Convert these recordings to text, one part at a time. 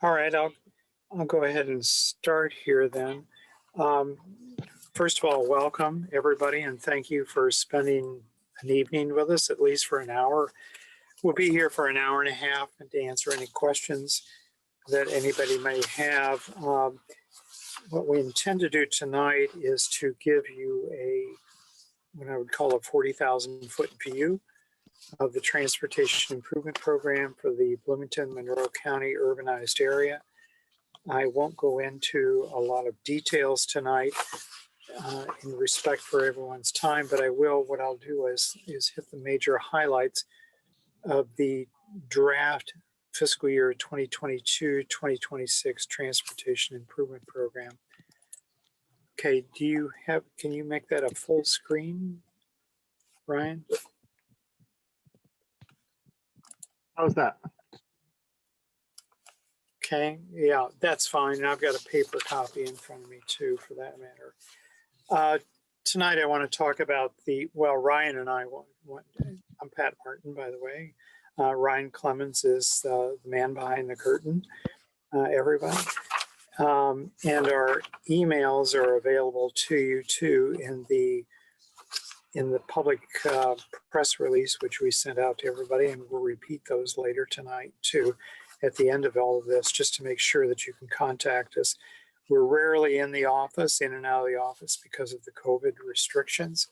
All right, I'll go ahead and start here then. Um, First of all, welcome everybody, and thank you for spending an evening with us, at least for an hour. We'll be here for an hour and a half to answer any questions that anybody may have. What we intend to do tonight is to give you what I would call a 40,000-foot view of the Transportation Improvement Program for the Bloomington, Monroe County urbanized area. I won't go into a lot of details tonight in respect for everyone's time, but what I'll do is hit the major highlights of the draft fiscal year 2022-2026 Transportation Improvement Program. Okay, can you make that a full screen, Ryan? How's that? Okay, yeah, that's fine. And I've got a paper copy in front of me too, for that matter. Tonight I want to talk about Ryan and I I'm Pat Martin, by the way. Ryan Clemens is the man behind the curtain, everybody. And our emails are available to you too in the public press release, which we sent out to everybody, and we'll repeat those later tonight too at the end of all of this, just to make sure that you can contact us. We're rarely in and out of the office because of the COVID restrictions.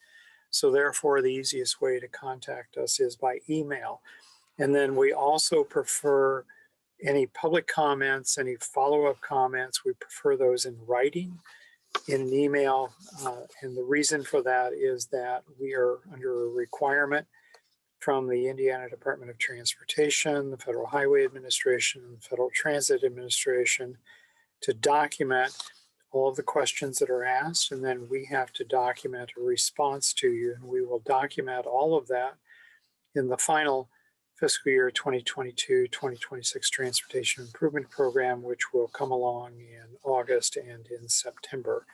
So therefore, the easiest way to contact us is by email. And then we also prefer any public comments, any follow-up comments, we prefer those in writing, in an email. And the reason for that is that we are under a requirement from the Indiana Department of Transportation, the Federal Highway Administration, and the Federal Transit Administration to document all of the questions that are asked, and then we have to document a response to you, and we will document all of that in the final fiscal year 2022-2026 Transportation Improvement Program, which will come along in August and in September.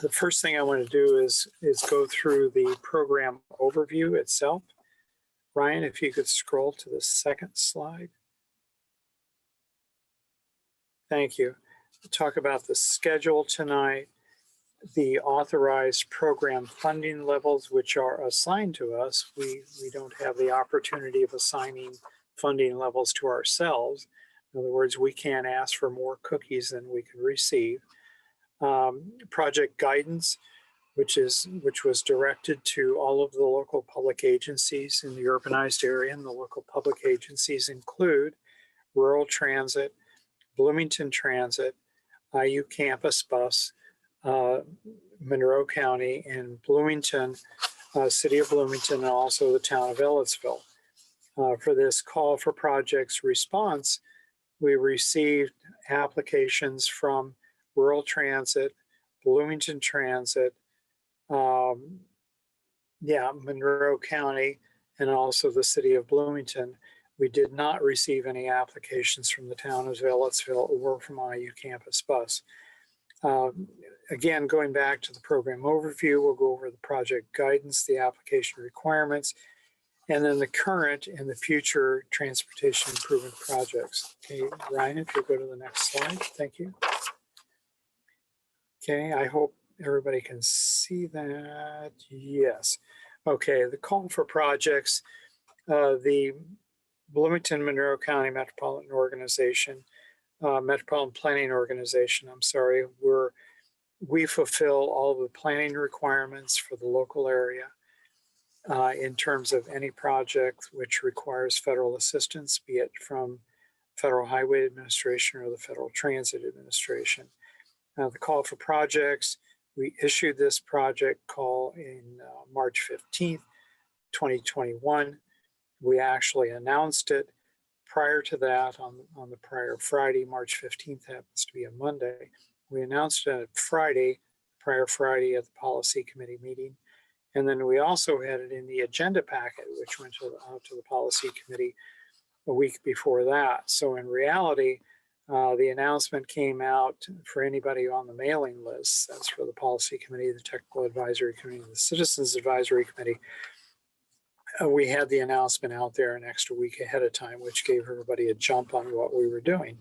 The first thing I want to do is go through the program overview itself. Ryan, if you could scroll to the second slide. Thank you. We'll talk about the schedule tonight, the authorized program funding levels, which are assigned to us. We don't have the opportunity of assigning funding levels to ourselves. In other words, we can't ask for more cookies than we can receive. Project guidance, which was directed to all of the local public agencies in the urbanized area, and the local public agencies include Rural Transit, Bloomington Transit, IU Campus Bus, Monroe County, and Bloomington, City of Bloomington, and also the town of Ellettsville. For this call for projects response, we received applications from Rural Transit, Bloomington Transit, Monroe County, and also the City of Bloomington. We did not receive any applications from the town of Ellettsville or from IU Campus Bus. Again, going back to the program overview, we'll go over the project guidance, the application requirements, and then the current and the future transportation improvement projects. Okay, Ryan, if you go to the next slide, thank you. Okay, I hope everybody can see that. Yes. Okay, the call for projects, the Bloomington Monroe County Metropolitan Planning Organization, I'm sorry, we fulfill all the planning requirements for the local area in terms of any project which requires federal assistance, be it from Federal Highway Administration or the Federal Transit Administration. The call for projects, we issued this project call in March 15th, 2021. We actually announced it prior to that on the prior Friday. March 15th happens to be a Monday. We announced it prior Friday at the policy committee meeting. And then we also had it in the agenda packet, which went out to the policy committee a week before that. So in reality, the announcement came out for anybody on the mailing list. That's for the policy committee, the technical advisory committee, the citizens advisory committee. we had the announcement out there an extra week ahead of time, which gave everybody a jump on what we were doing.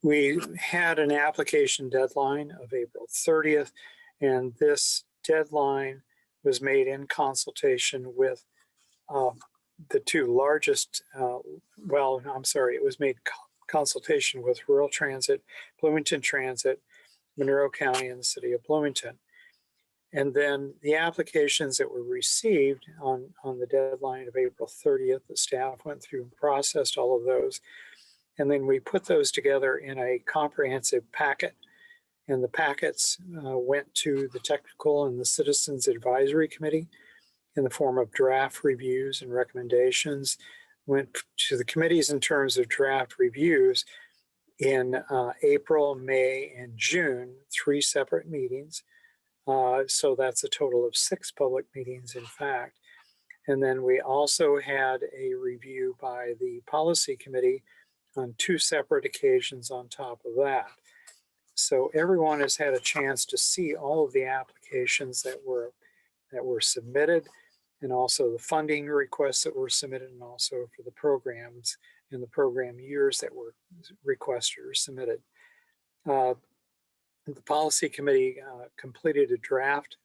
We had an application deadline of April 30th, and this deadline was made in consultation with the two largest, it was made consultation with Rural Transit, Bloomington Transit, Monroe County, and the city of Bloomington. And then the applications that were received on the deadline of April 30th, the staff went through and processed all of those. And then we put those together in a comprehensive packet. And the packets went to the Technical and the Citizens Advisory Committee in the form of draft reviews and recommendations, went to the committees in terms of draft reviews in April, May, and June, 3 separate meetings. So that's a total of 6 public meetings, in fact. And then we also had a review by the Policy Committee on 2 separate occasions on top of that. So everyone has had a chance to see all of the applications that were submitted, and also the funding requests that were submitted, and also for the programs and the program years that were requested or submitted. The Policy Committee completed a draft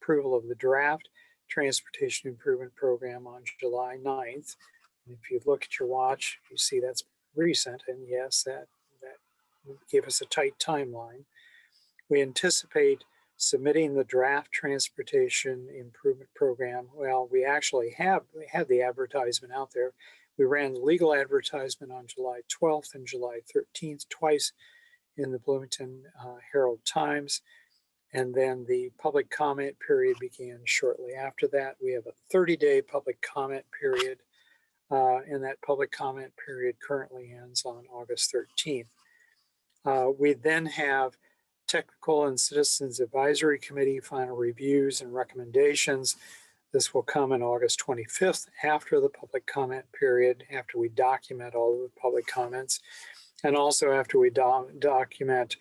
approval of the draft Transportation Improvement Program on July 9th. And if you look at your watch, you see that's recent, and yes, that gave us a tight timeline. We anticipate submitting the draft Transportation Improvement Program. Well, we actually had the advertisement out there. We ran the legal advertisement on July 12th and July 13th, twice in the Bloomington Herald Times. And then the public comment period began shortly after that. We have a 30-day public comment period, and that public comment period currently ends on August 13th. We then have Technical and Citizens Advisory Committee final reviews and recommendations. This will come on August 25th after the public comment period, after we document all of the public comments, and also after we document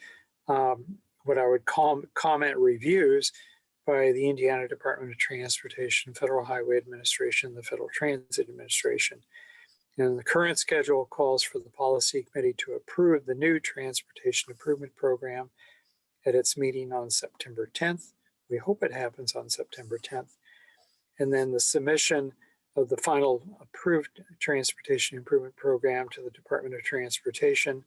what I would call comment reviews by the Indiana Department of Transportation, Federal Highway Administration, the Federal Transit Administration. And the current schedule calls for the Policy Committee to approve the new Transportation Improvement Program at its meeting on September 10th. We hope it happens on September 10th. And then the submission of the final approved Transportation Improvement Program to the Department of Transportation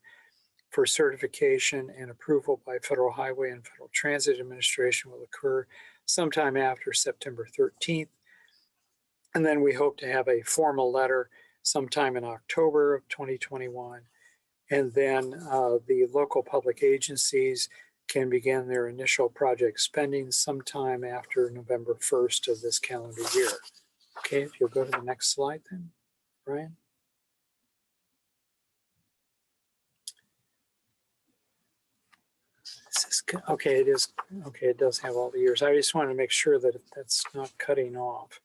for certification and approval by Federal Highway and Federal Transit Administration will occur sometime after September 13th. And then we hope to have a formal letter sometime in October of 2021. And then the local public agencies can begin their initial project spending sometime after November 1st of this calendar year. Okay, if you'll go to the next slide then, Brian. Okay, it is. Okay, it does have all the years. I just want to make sure that that's not cutting off.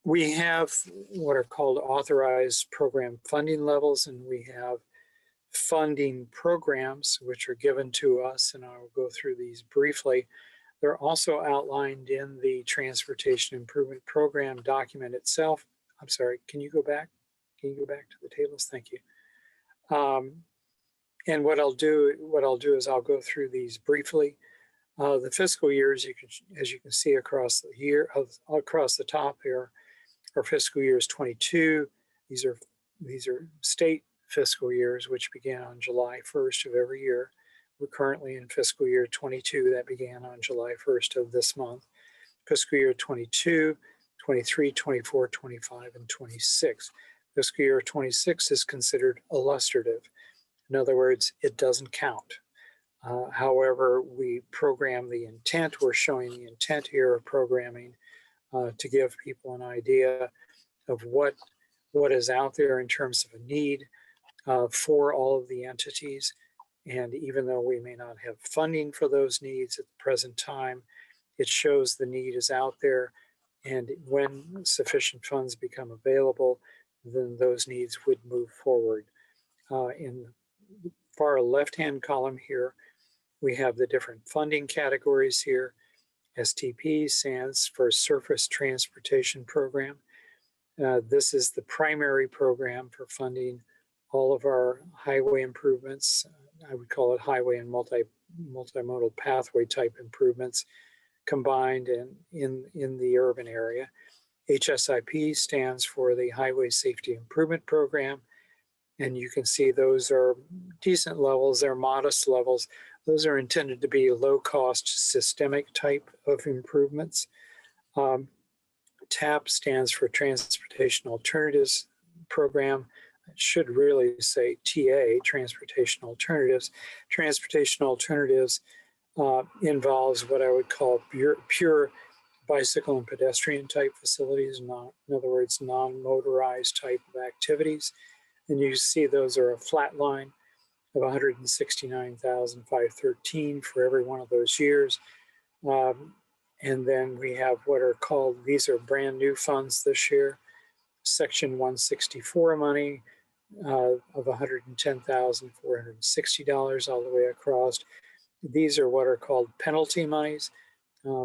We have what are called authorized program funding levels, and we have funding programs which are given to us, and I will go through these briefly. They're also outlined in the Transportation Improvement Program document itself. I'm sorry, can you go back? Can you go back to the tables? Thank you. And what I'll do is I'll go through these briefly. The fiscal years, as you can see across the year, across the top here, are fiscal years 22. These are state fiscal years, which began on July 1st of every year. We're currently in fiscal year 22 that began on July 1st of this month. Fiscal year 22, 23, 24, 25, and 26. Fiscal year 26 is considered illustrative. In other words, it doesn't count. However, we program the intent. We're showing the intent here of programming to give people an idea of what is out there in terms of a need for all of the entities. And even though we may not have funding for those needs at the present time, it shows the need is out there. And when sufficient funds become available, then those needs would move forward. In the far left-hand column here, we have the different funding categories here. STP stands for Surface Transportation Program. This is the primary program for funding all of our highway improvements. I would call it highway and multimodal pathway type improvements combined in the urban area. HSIP stands for the Highway Safety Improvement Program. And you can see those are decent levels, they're modest levels. Those are intended to be low-cost systemic type of improvements. TAP stands for Transportation Alternatives Program. It should really say TA, Transportation Alternatives. Transportation Alternatives involves what I would call pure bicycle and pedestrian type facilities, in other words, non-motorized type of activities. And you see those are a flat line of 169,513 for every one of those years. And then we have what are called, these are brand new funds this year, Section 164 money of $110,460 all the way across. These are what are called penalty monies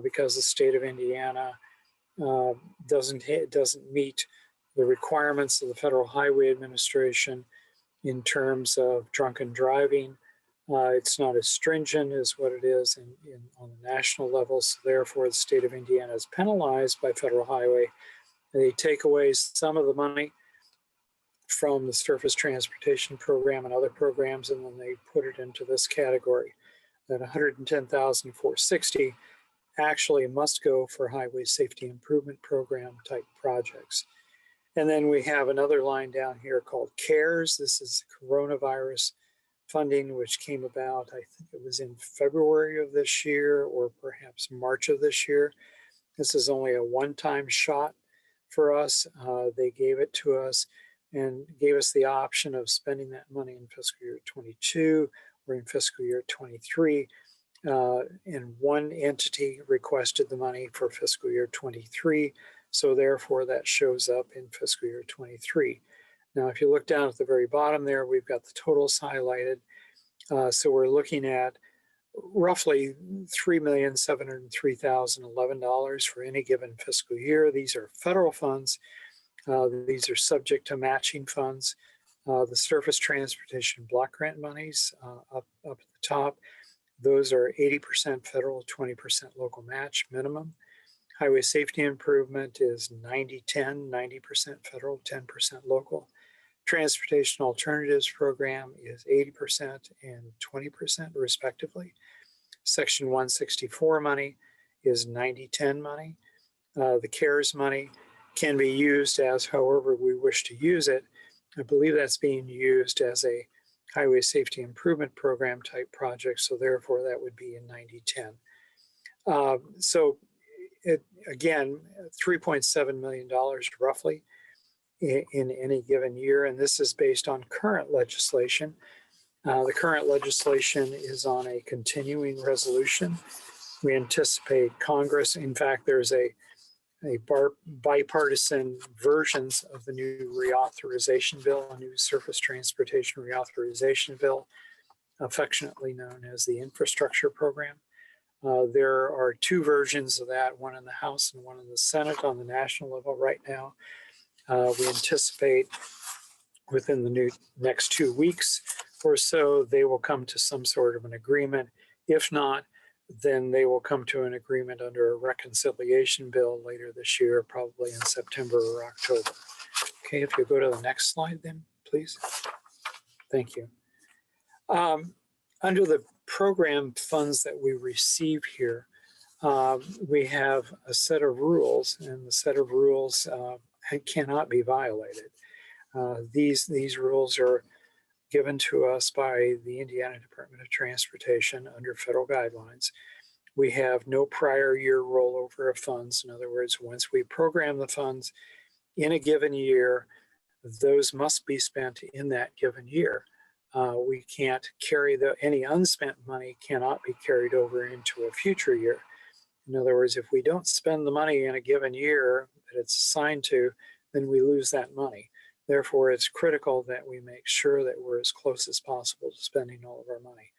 because the state of Indiana doesn't meet the requirements of the Federal Highway Administration in terms of drunken driving. It's not as stringent as what it is on the national level, so therefore the state of Indiana is penalized by Federal Highway. They take away some of the money from the Surface Transportation Program and other programs, and then they put it into this category. That $110,460 actually must go for Highway Safety Improvement Program type projects. And then we have another line down here called CARES. This is coronavirus funding, which came about, I think it was in February of this year or perhaps March of this year. This is only a one-time shot for us. They gave it to us and gave us the option of spending that money in fiscal year 22 or in fiscal year 23. And one entity requested the money for fiscal year 23. So therefore that shows up in fiscal year 23. Now, if you look down at the very bottom there, we've got the totals highlighted. So we're looking at roughly $3,703,011 for any given fiscal year. These are federal funds. These are subject to matching funds. The Surface Transportation Block Grant monies up at the top, those are 80% federal, 20% local match minimum. Highway Safety Improvement is 90-10, 90% federal, 10% local. Transportation Alternatives Program is 80% and 20% respectively. Section 164 money is 90-10 money. The CARES money can be used as however we wish to use it. I believe that's being used as a Highway Safety Improvement Program type project, so therefore that would be in 90-10. So again, $3.7 million roughly in any given year, and this is based on current legislation. The current legislation is on a continuing resolution. We anticipate Congress, in fact, there's a bipartisan versions of the new reauthorization bill, a new surface transportation reauthorization bill, affectionately known as the infrastructure program. There are two versions of that, one in the House and one in the Senate on the national level right now. We anticipate within the next 2 weeks or so, they will come to some sort of an agreement. If not, then they will come to an agreement under a reconciliation bill later this year, probably in September or October. Okay, if you go to the next slide then, please. Thank you. Under the program funds that we receive here, we have a set of rules, and the set of rules cannot be violated. These rules are given to us by the Indiana Department of Transportation under federal guidelines. We have no prior year rollover of funds. In other words, once we program the funds in a given year, those must be spent in that given year. We can't carry any unspent money cannot be carried over into a future year. In other words, if we don't spend the money in a given year that it's assigned to, then we lose that money. Therefore, it's critical that we make sure that we're as close as possible to spending all of our money.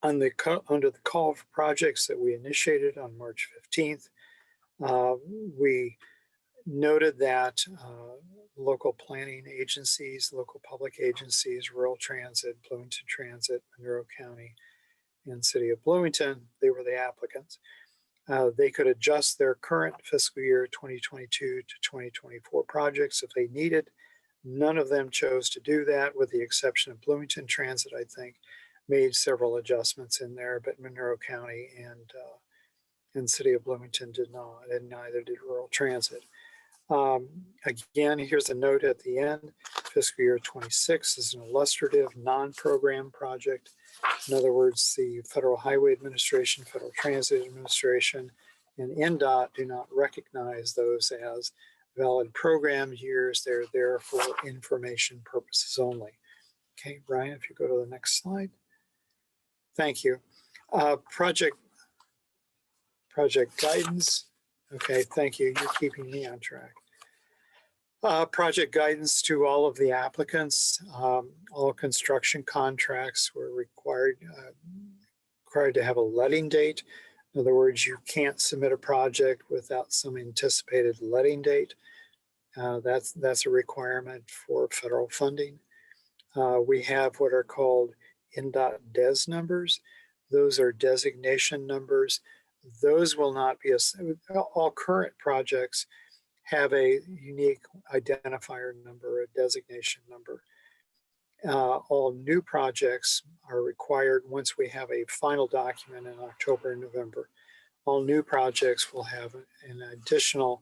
under the call for projects that we initiated on March 15th, we noted that local planning agencies, local public agencies, rural transit, Bloomington Transit, Monroe County, and City of Bloomington, they were the applicants. They could adjust their current fiscal year 2022 to 2024 projects if they needed. None of them chose to do that, with the exception of Bloomington Transit, I think, made several adjustments in there, but Monroe County and City of Bloomington did not, and neither did rural transit. Again, here's a note at the end. Fiscal year 26 is an illustrative non-program project. In other words, the Federal Highway Administration, Federal Transit Administration, and NDOT do not recognize those as valid program years. They're there for information purposes only. Okay, Brian, if you go to the next slide. Thank you. Project guidance. Okay, thank you. You're keeping me on track. Project guidance to all of the applicants. All construction contracts were required to have a letting date. In other words, you can't submit a project without some anticipated letting date. That's a requirement for federal funding. We have what are called NDOT DES numbers. Those are designation numbers. Those will not be, all current projects have a unique identifier number, a designation number. All new projects are required once we have a final document in October and November. All new projects will have an additional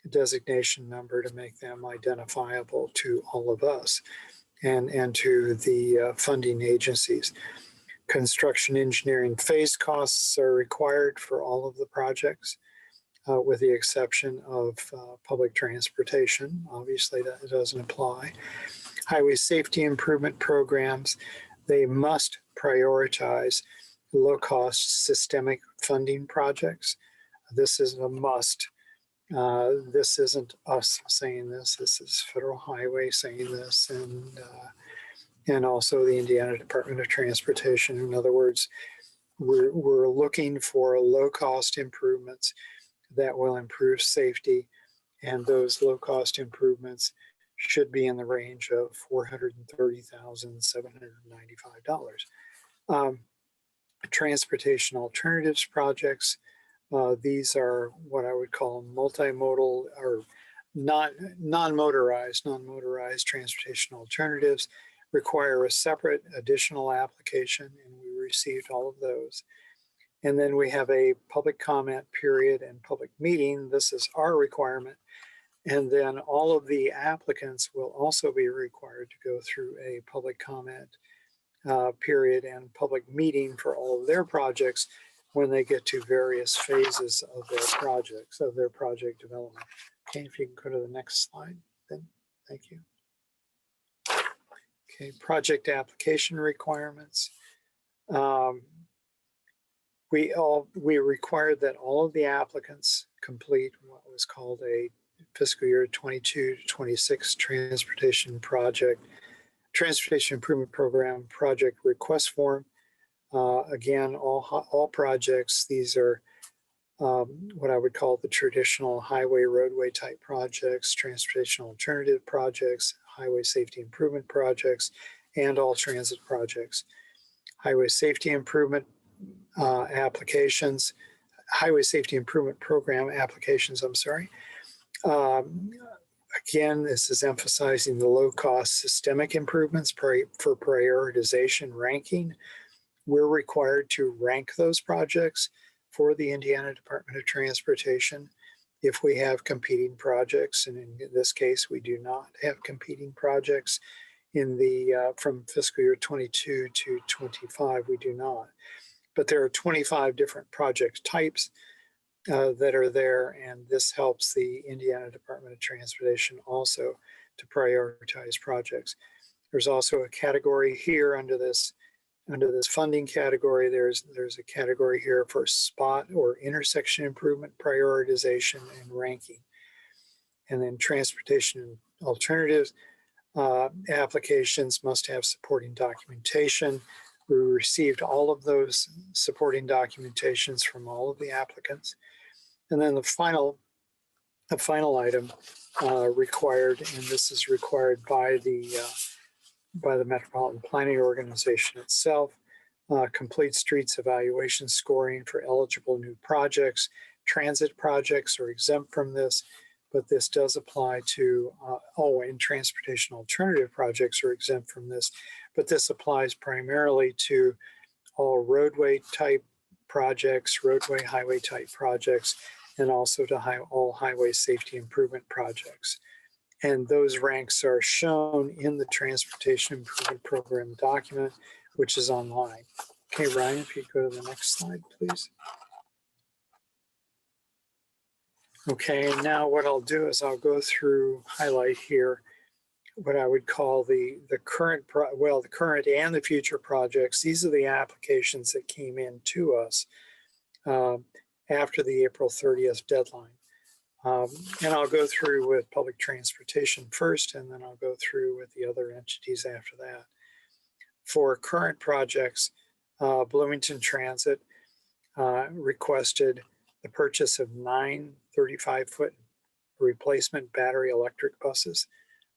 designation number to make them identifiable to all of us and to the funding agencies. Construction engineering phase costs are required for all of the projects, with the exception of public transportation. Obviously, that doesn't apply. Highway safety improvement programs, they must prioritize low-cost systemic funding projects. This is a must. This isn't us saying this. This is Federal Highway saying this, and also the Indiana Department of Transportation. In other words, we're looking for low-cost improvements that will improve safety, and those low-cost improvements should be in the range of $430,795. Transportation alternatives projects, these are what I would call multimodal or non-motorized transportation alternatives, require a separate additional application, and we received all of those. And then we have a public comment period and public meeting. This is our requirement. And then all of the applicants will also be required to go through a public comment period and public meeting for all of their projects when they get to various phases of their projects, of their project development. Okay, if you can go to the next slide, then thank you. Okay, project application requirements. We required that all of the applicants complete what was called a fiscal year 22 to 26 transportation improvement program project request form. Again, all projects, these are what I would call the traditional highway roadway type projects, transportation alternative projects, highway safety improvement projects, and all transit projects. Highway safety improvement applications, highway safety improvement program applications, I'm sorry. Again, this is emphasizing the low-cost systemic improvements for prioritization ranking. We're required to rank those projects for the Indiana Department of Transportation if we have competing projects, and in this case, we do not have competing projects in the from fiscal year 22 to 25. We do not, but there are 25 different project types that are there, and this helps the Indiana Department of Transportation also to prioritize projects. There's also a category here under this funding category. There's a category here for spot or intersection improvement prioritization and ranking. And then transportation alternatives applications must have supporting documentation We received all of those supporting documentations from all of the applicants. And then the final item required, and this is required by the Metropolitan Planning Organization itself, complete streets evaluation scoring for eligible new projects. Transit projects are exempt from this, but this does apply to, and transportation alternative projects are exempt from this, but this applies primarily to all roadway type projects, roadway highway type projects, and also to all highway safety improvement projects. And those ranks are shown in the Transportation Improvement Program document, which is online. Okay, Ryan, if you go to the next slide, please. Okay, and now what I'll do is I'll go through, highlight here, what I would call the current and the future projects. These are the applications that came in to us after the April 30th deadline. And I'll go through with public transportation first, and then I'll go through with the other entities after that. For current projects, Bloomington Transit requested the purchase of 9 35-foot replacement battery electric buses,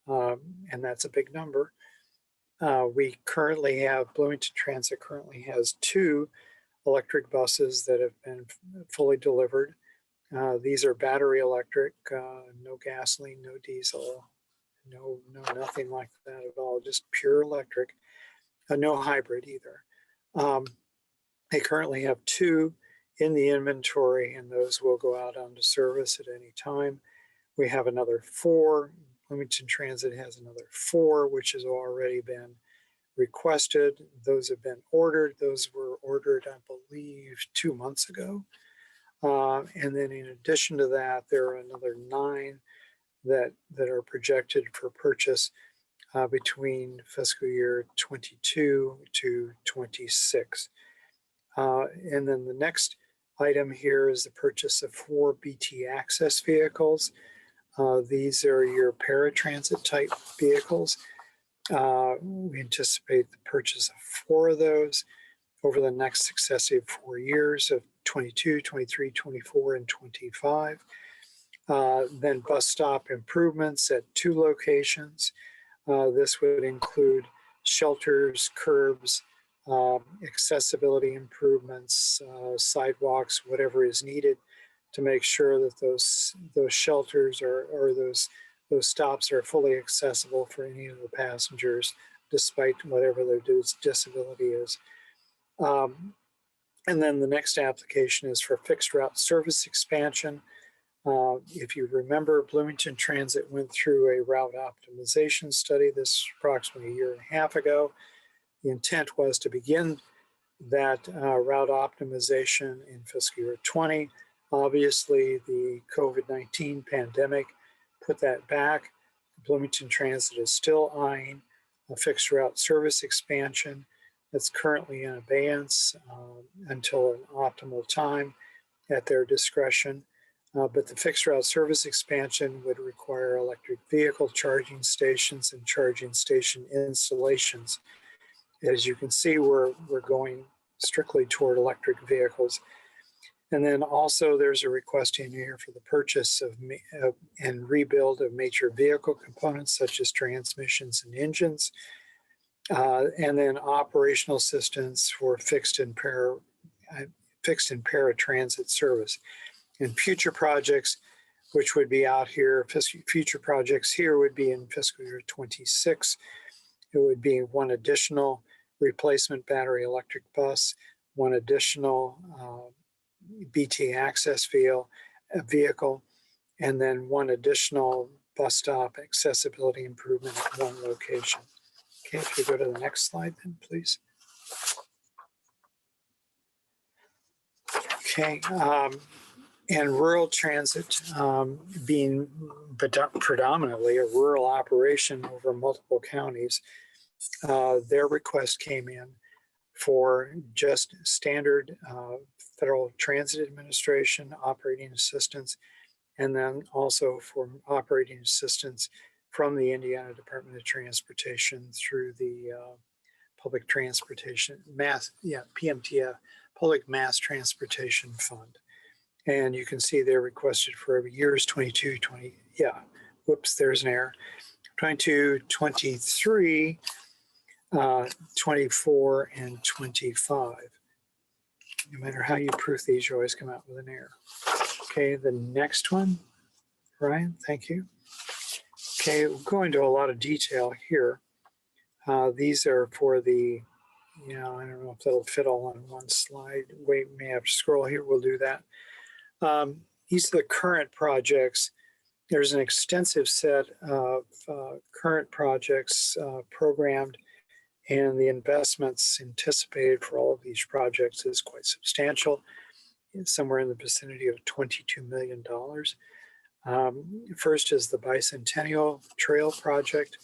and that's a big number. Bloomington Transit currently has 2 electric buses that have been fully delivered. These are battery electric, no gasoline, no diesel, no nothing like that at all, just pure electric, no hybrid either. They currently have 2 in the inventory, and those will go out onto service at any time. We have another 4. Bloomington Transit has another 4, which has already been requested. Those have been ordered. Those were ordered, I believe, 2 months ago. And then in addition to that, there are another 9 that are projected for purchase between fiscal year 22 to 26. And then the next item here is the purchase of 4 BT access vehicles. These are your paratransit type vehicles. We anticipate the purchase of 4 of those over the next successive 4 years of 22, 23, 24, and 25. Then bus stop improvements at 2 locations. This would include shelters, curbs, accessibility improvements, sidewalks, whatever is needed to make sure that those shelters or those stops are fully accessible for any of the passengers, despite whatever their disability is. And then the next application is for fixed route service expansion. If you remember, Bloomington Transit went through a route optimization study this approximately 1.5 years ago. The intent was to begin that route optimization in fiscal year 20. Obviously, the COVID-19 pandemic put that back. Bloomington Transit is still eyeing a fixed route service expansion that's currently in abeyance until an optimal time at their discretion. But the fixed route service expansion would require electric vehicle charging stations and charging station installations. As you can see, we're going strictly toward electric vehicles. And then also there's a request in here for the purchase of and rebuild of major vehicle components such as transmissions and engines. And then operational assistance for fixed and paratransit service. And future projects, which would be out here, future projects here would be in fiscal year 26. It would be 1 additional replacement battery electric bus, 1 additional BT access vehicle, and then 1 additional bus stop accessibility improvement at 1 location. Okay, if you go to the next slide then, please. Okay, and rural transit being predominantly a rural operation over multiple counties, their request came in for just standard Federal Transit Administration operating assistance, and then also for operating assistance from the Indiana Department of Transportation through the Public Transportation, PMTF, Public Mass Transportation Fund. And you can see they're requested for every years 22, 20, whoops, there's an error. 22, 23, 24, and 25. No matter how you proof these, you always come out with an error. Okay, the next one, Ryan, thank you. Okay, we'll go into a lot of detail here. These are for the, I don't know if that'll fit all on one slide. We may have to scroll here, we'll do that. These are the current projects. There's an extensive set of current projects programmed, and the investments anticipated for all of these projects is quite substantial. It's somewhere in the vicinity of $22 million. First is the Bicentennial Trail Project.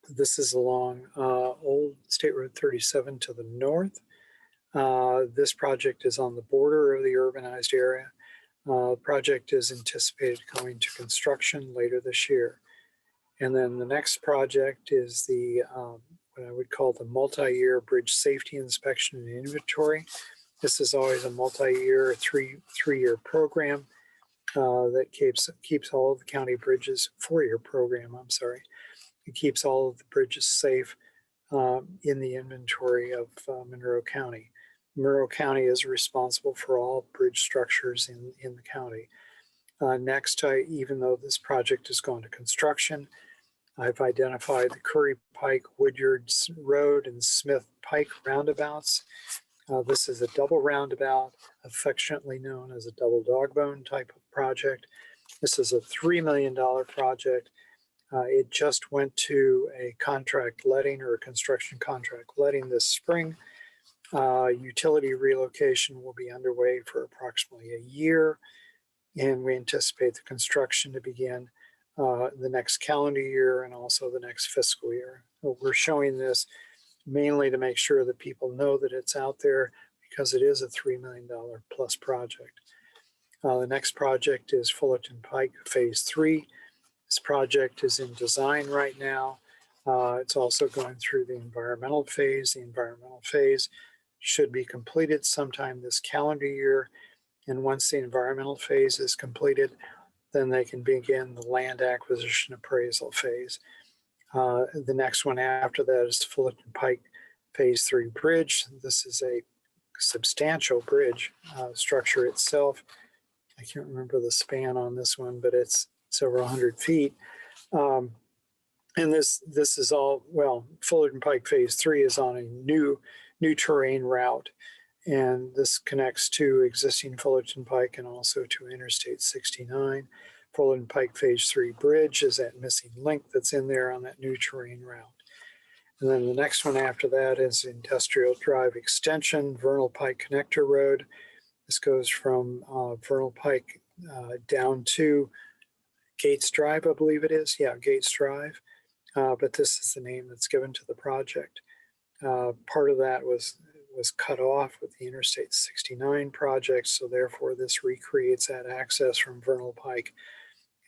This is along Old State Road 37 to the north. This project is on the border of the urbanized area. The project is anticipated going to construction later this year. And then the next project is the what I would call the multi-year bridge safety inspection and inventory. This is always a multi-year, three-year program that keeps all of the county bridges, four-year program, I'm sorry. It keeps all of the bridges safe in the inventory of Monroe County. Monroe County is responsible for all bridge structures in the county. Next, even though this project has gone to construction, I've identified the Curry Pike, Woodyard Road, and Smith Pike roundabouts. This is a double roundabout, affectionately known as a double dog bone type of project. This is a $3 million project. It just went to a contract letting or a construction contract letting this spring. Utility relocation will be underway for approximately a year, and we anticipate the construction to begin the next calendar year and also the next fiscal year. We're showing this mainly to make sure that people know that it's out there because it is a $3 million plus project. The next project is Fullerton Pike Phase 3. This project is in design right now. It's also going through the environmental phase. The environmental phase should be completed sometime this calendar year. And once the environmental phase is completed, then they can begin the land acquisition appraisal phase. The next one after that is the Fullerton Pike Phase 3 bridge. This is a substantial bridge structure itself. I can't remember the span on this one, but it's several hundred feet. And this is all, well, Fullerton Pike Phase 3 is on a new terrain route. And this connects to existing Fullerton Pike and also to Interstate 69. Fullerton Pike Phase 3 bridge is that missing link that's in there on that new terrain route. And then the next one after that is Industrial Drive Extension, Vernal Pike Connector Road. This goes from Vernal Pike down to Gates Drive, I believe it is. Yeah, Gates Drive. But this is the name that's given to the project. Part of that was cut off with the Interstate 69 project, so therefore this recreates that access from Vernal Pike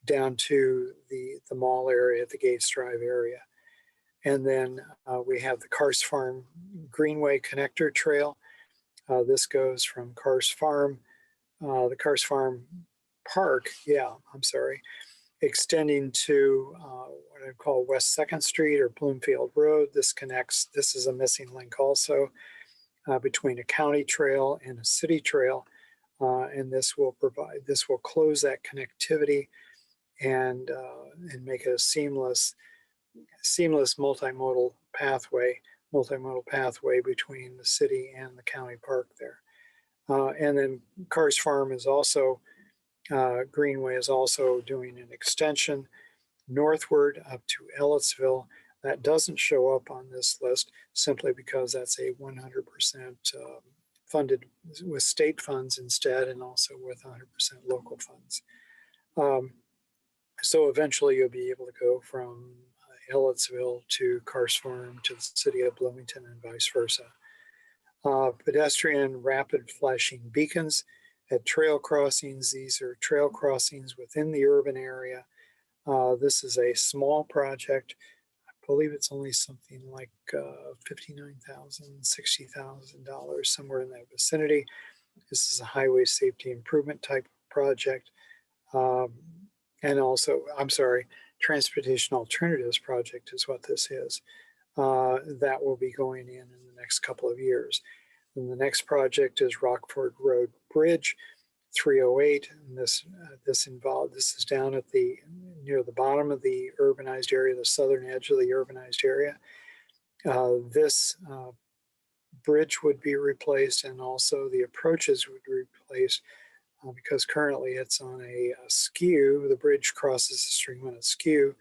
down to the mall area, the Gates Drive area. And then we have the Cars Farm Greenway Connector Trail. This goes from Cars Farm, the Cars Farm Park, extending to what I call West 2nd Street or Bloomfield Road. This connects, this is a missing link also, between a county trail and a city trail. And this will close that connectivity and make it a seamless multimodal pathway between the city and the county park there. And then Cars Farm is also, Greenway is also doing an extension northward up to Ellettsville. That doesn't show up on this list simply because that's a 100% funded with state funds instead, and also with 100% local funds. So eventually you'll be able to go from Ellettsville to Cars Farm to the city of Bloomington and vice versa. Pedestrian rapid flashing beacons at trail crossings. These are trail crossings within the urban area. This is a small project. I believe it's only something like $59,000, $60,000, somewhere in that vicinity. This is a highway safety improvement type project. And also, I'm sorry, transportation alternatives project is what this is. That will be going in the next couple of years. And the next project is Rockford Road Bridge 308. And this is down at near the bottom of the urbanized area, the southern edge of the urbanized area. This bridge would be replaced, and also the approaches would be replaced because currently it's on a skew. The bridge crosses the stream on a skew.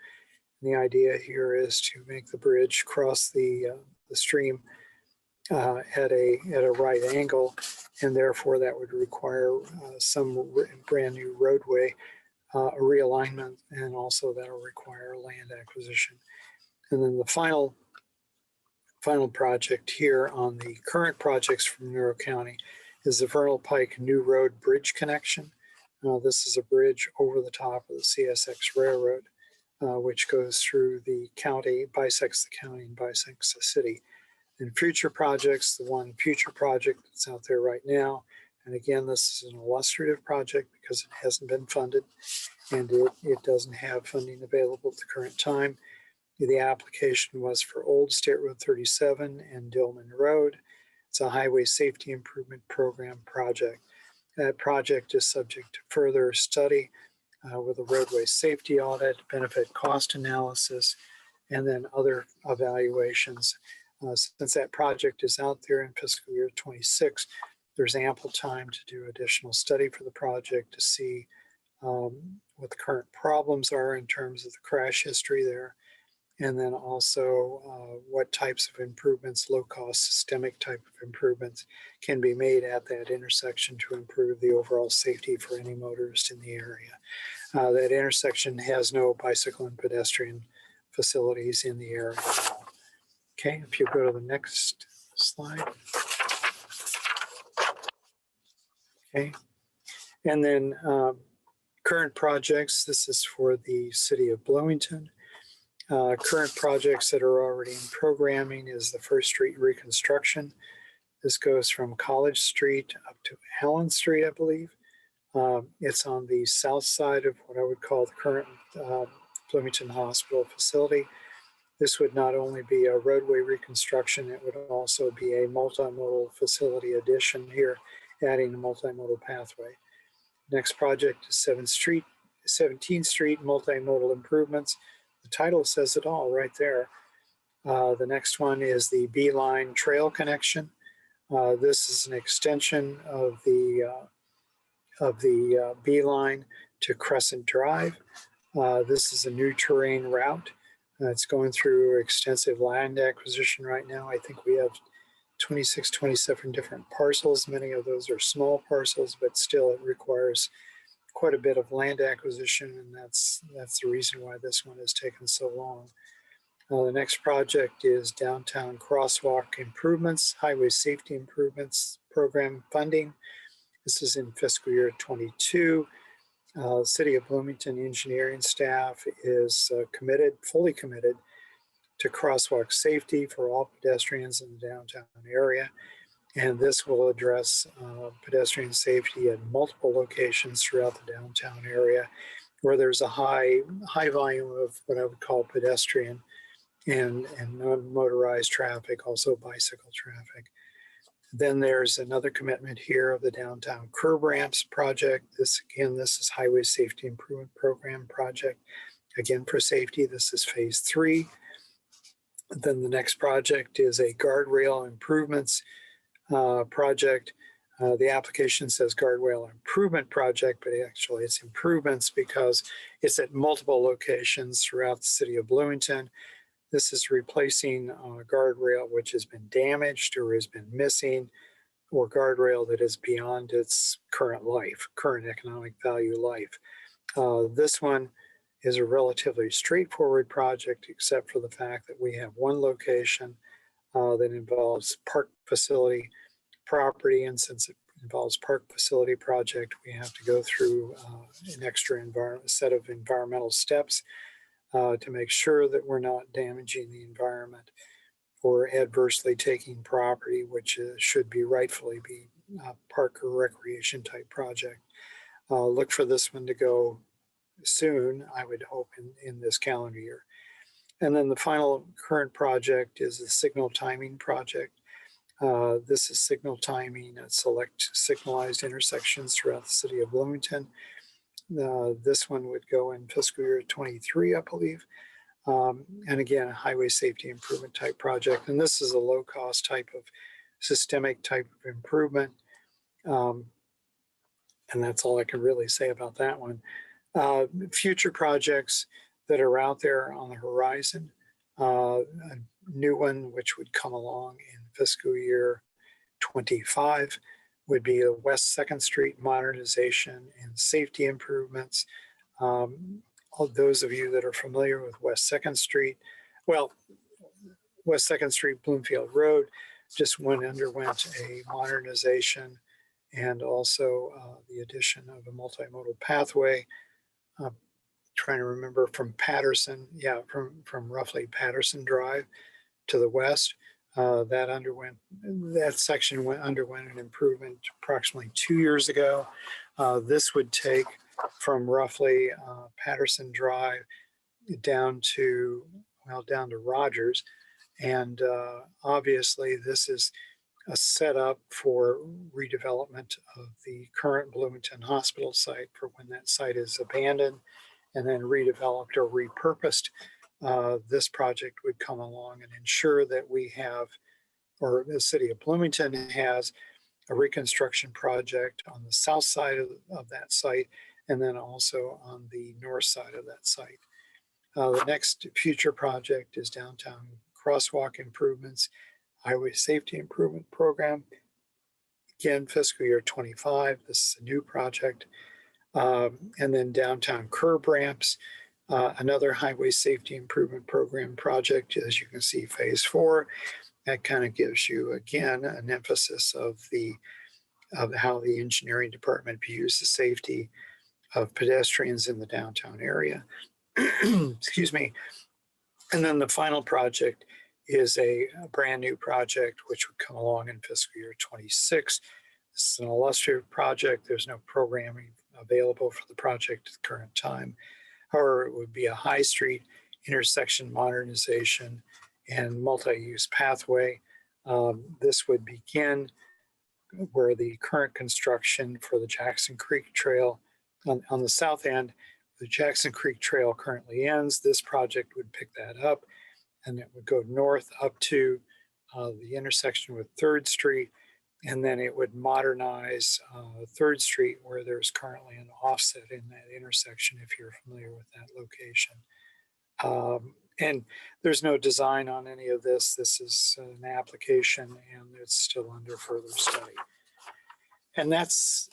And the idea here is to make the bridge cross the stream at a right angle, and therefore that would require some brand new roadway realignment, and also that'll require land acquisition. And then the final project here on the current projects from Monroe County is the Vernal Pike New Road Bridge connection. This is a bridge over the top of the CSX Railroad, which goes through the county, bisects the county and bisects the city. And future projects, the one future project that's out there right now, and again, this is an illustrative project because it hasn't been funded and it doesn't have funding available at the current time. The application was for Old State Road 37 and Dillman Road. It's a highway safety improvement program project. That project is subject to further study with a roadway safety audit, benefit cost analysis, and then other evaluations. Since that project is out there in fiscal year 26, there's ample time to do additional study for the project to see what the current problems are in terms of the crash history there, and then also what types of improvements, low-cost systemic type of improvements can be made at that intersection to improve the overall safety for any motorist in the area. That intersection has no bicycle and pedestrian facilities in the area. Okay, if you go to the next slide. Okay, and then current projects, this is for the city of Bloomington. Current projects that are already in programming is the First Street reconstruction. This goes from College Street up to Allen Street, I believe. It's on the south side of what I would call the current Bloomington Hospital facility. This would not only be a roadway reconstruction, it would also be a multimodal facility addition here, adding a multimodal pathway. Next project is 17th Street multimodal improvements. The title says it all right there. The next one is the Beeline Trail connection. This is an extension of the Beeline to Crescent Drive. This is a new terrain route. It's going through extensive land acquisition right now. I think we have 26, 27 different parcels. Many of those are small parcels, but still it requires quite a bit of land acquisition, and that's the reason why this one has taken so long. The next project is downtown crosswalk improvements, highway safety improvements program funding. This is in fiscal year 22. City of Bloomington engineering staff is fully committed to crosswalk safety for all pedestrians in the downtown area. And this will address pedestrian safety at multiple locations throughout the downtown area where there's a high volume of what I would call pedestrian and non-motorized traffic, also bicycle traffic. Then there's another commitment here of the downtown curb ramps project. This is highway safety improvement program project. Again, for safety, this is phase 3. Then the next project is a guardrail improvements project. The application says guardrail improvement project, but actually it's improvements because it's at multiple locations throughout the city of Bloomington. This is replacing a guardrail which has been damaged or has been missing, or guardrail that is beyond its current economic value life. This one is a relatively straightforward project, except for the fact that we have one location that involves park facility property, and since it involves park facility project, we have to go through an extra set of environmental steps. to make sure that we're not damaging the environment or adversely taking property, which should be rightfully be park or recreation type project. Look for this one to go soon, I would hope, in this calendar year. And then the final current project is the signal timing project. This is signal timing at select signalized intersections throughout the city of Bloomington. This one would go in fiscal year 23, I believe. And again, a highway safety improvement type project. And this is a low cost type of systemic type of improvement. And that's all I can really say about that one. Future projects that are out there on the horizon, a new one which would come along in fiscal year 25 would be a West 2nd Street modernization and safety improvements. All those of you that are familiar with West 2nd Street, well, West 2nd Street, Bloomfield Road just underwent a modernization and also the addition of a multimodal pathway. Trying to remember from Patterson, from roughly Patterson Drive to the west. That section underwent an improvement approximately 2 years ago. This would take from roughly Patterson Drive down to Rogers. And obviously this is a setup for redevelopment of the current Bloomington Hospital site for when that site is abandoned and then redeveloped or repurposed. This project would come along and ensure that we have, or the city of Bloomington has, a reconstruction project on the south side of that site and then also on the north side of that site. The next future project is downtown crosswalk improvements, highway safety improvement program. Again, fiscal year 25, this is a new project. And then downtown curb ramps, another highway safety improvement program project. As you can see, phase 4, that kind of gives you, again, an emphasis of how the engineering department views the safety of pedestrians in the downtown area. Excuse me. And then the final project is a brand new project, which would come along in fiscal year 26. This is an illustrative project. There's no programming available for the project at the current time. However, it would be a high street intersection modernization and multi-use pathway. This would begin where the current construction for the Jackson Creek Trail on the south end, the Jackson Creek Trail currently ends. This project would pick that up and it would go north up to the intersection with 3rd Street. And then it would modernize 3rd Street where there's currently an offset in that intersection, if you're familiar with that location. And there's no design on any of this. This is an application and it's still under further study. And that's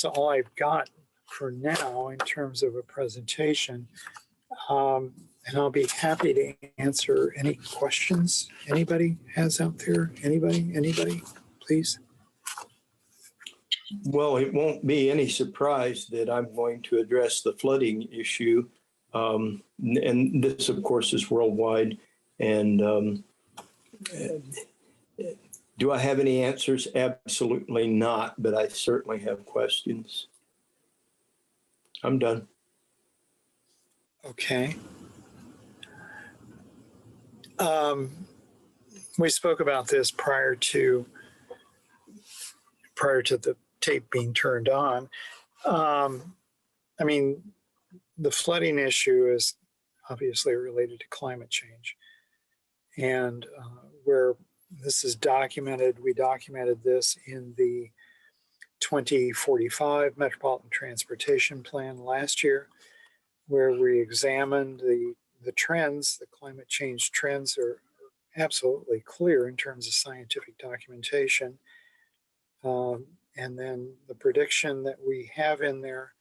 all I've got for now in terms of a presentation. And I'll be happy to answer any questions anybody has out there. Anybody, please. Well, it won't be any surprise that I'm going to address the flooding issue. And this, of course, is worldwide. And do I have any answers? Absolutely not, but I certainly have questions. I'm done. Okay. We spoke about this prior to the tape being turned on. I mean, the flooding issue is obviously related to climate change. And where this is documented, we documented this in the 2045 Metropolitan Transportation Plan last year, where we examined the trends. The climate change trends are absolutely clear in terms of scientific documentation. And then the prediction that we have in there,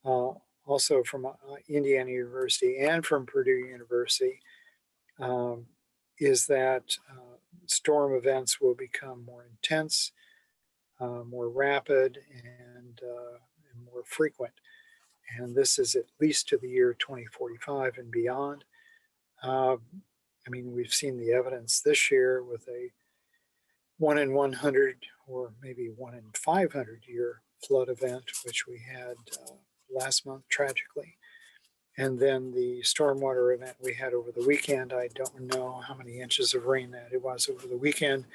also from Indiana University and from Purdue University, is that storm events will become more intense, more rapid, and more frequent. and this is at least to the year 2045 and beyond. I mean, we've seen the evidence this year with a 1 in 100 or maybe 1 in 500 year flood event, which we had last month tragically. And then the stormwater event we had over the weekend. I don't know how many inches of rain that it was over the weekend.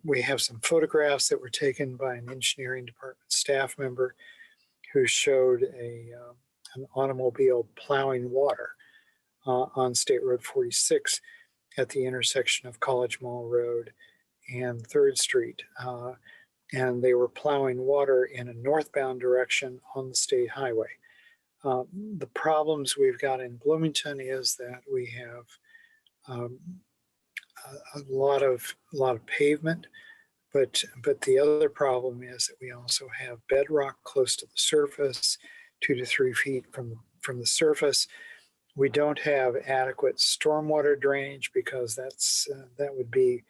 We have some photographs that were taken by an engineering department staff member who showed an automobile plowing water on State Road 46 at the intersection of College Mall Road and 3rd Street. And they were plowing water in a northbound direction on the state highway. The problems we've got in Bloomington is that we have a lot of pavement, but the other problem is that we also have bedrock close to the surface, 2 to 3 feet from the surface. We don't have adequate stormwater drainage because that would be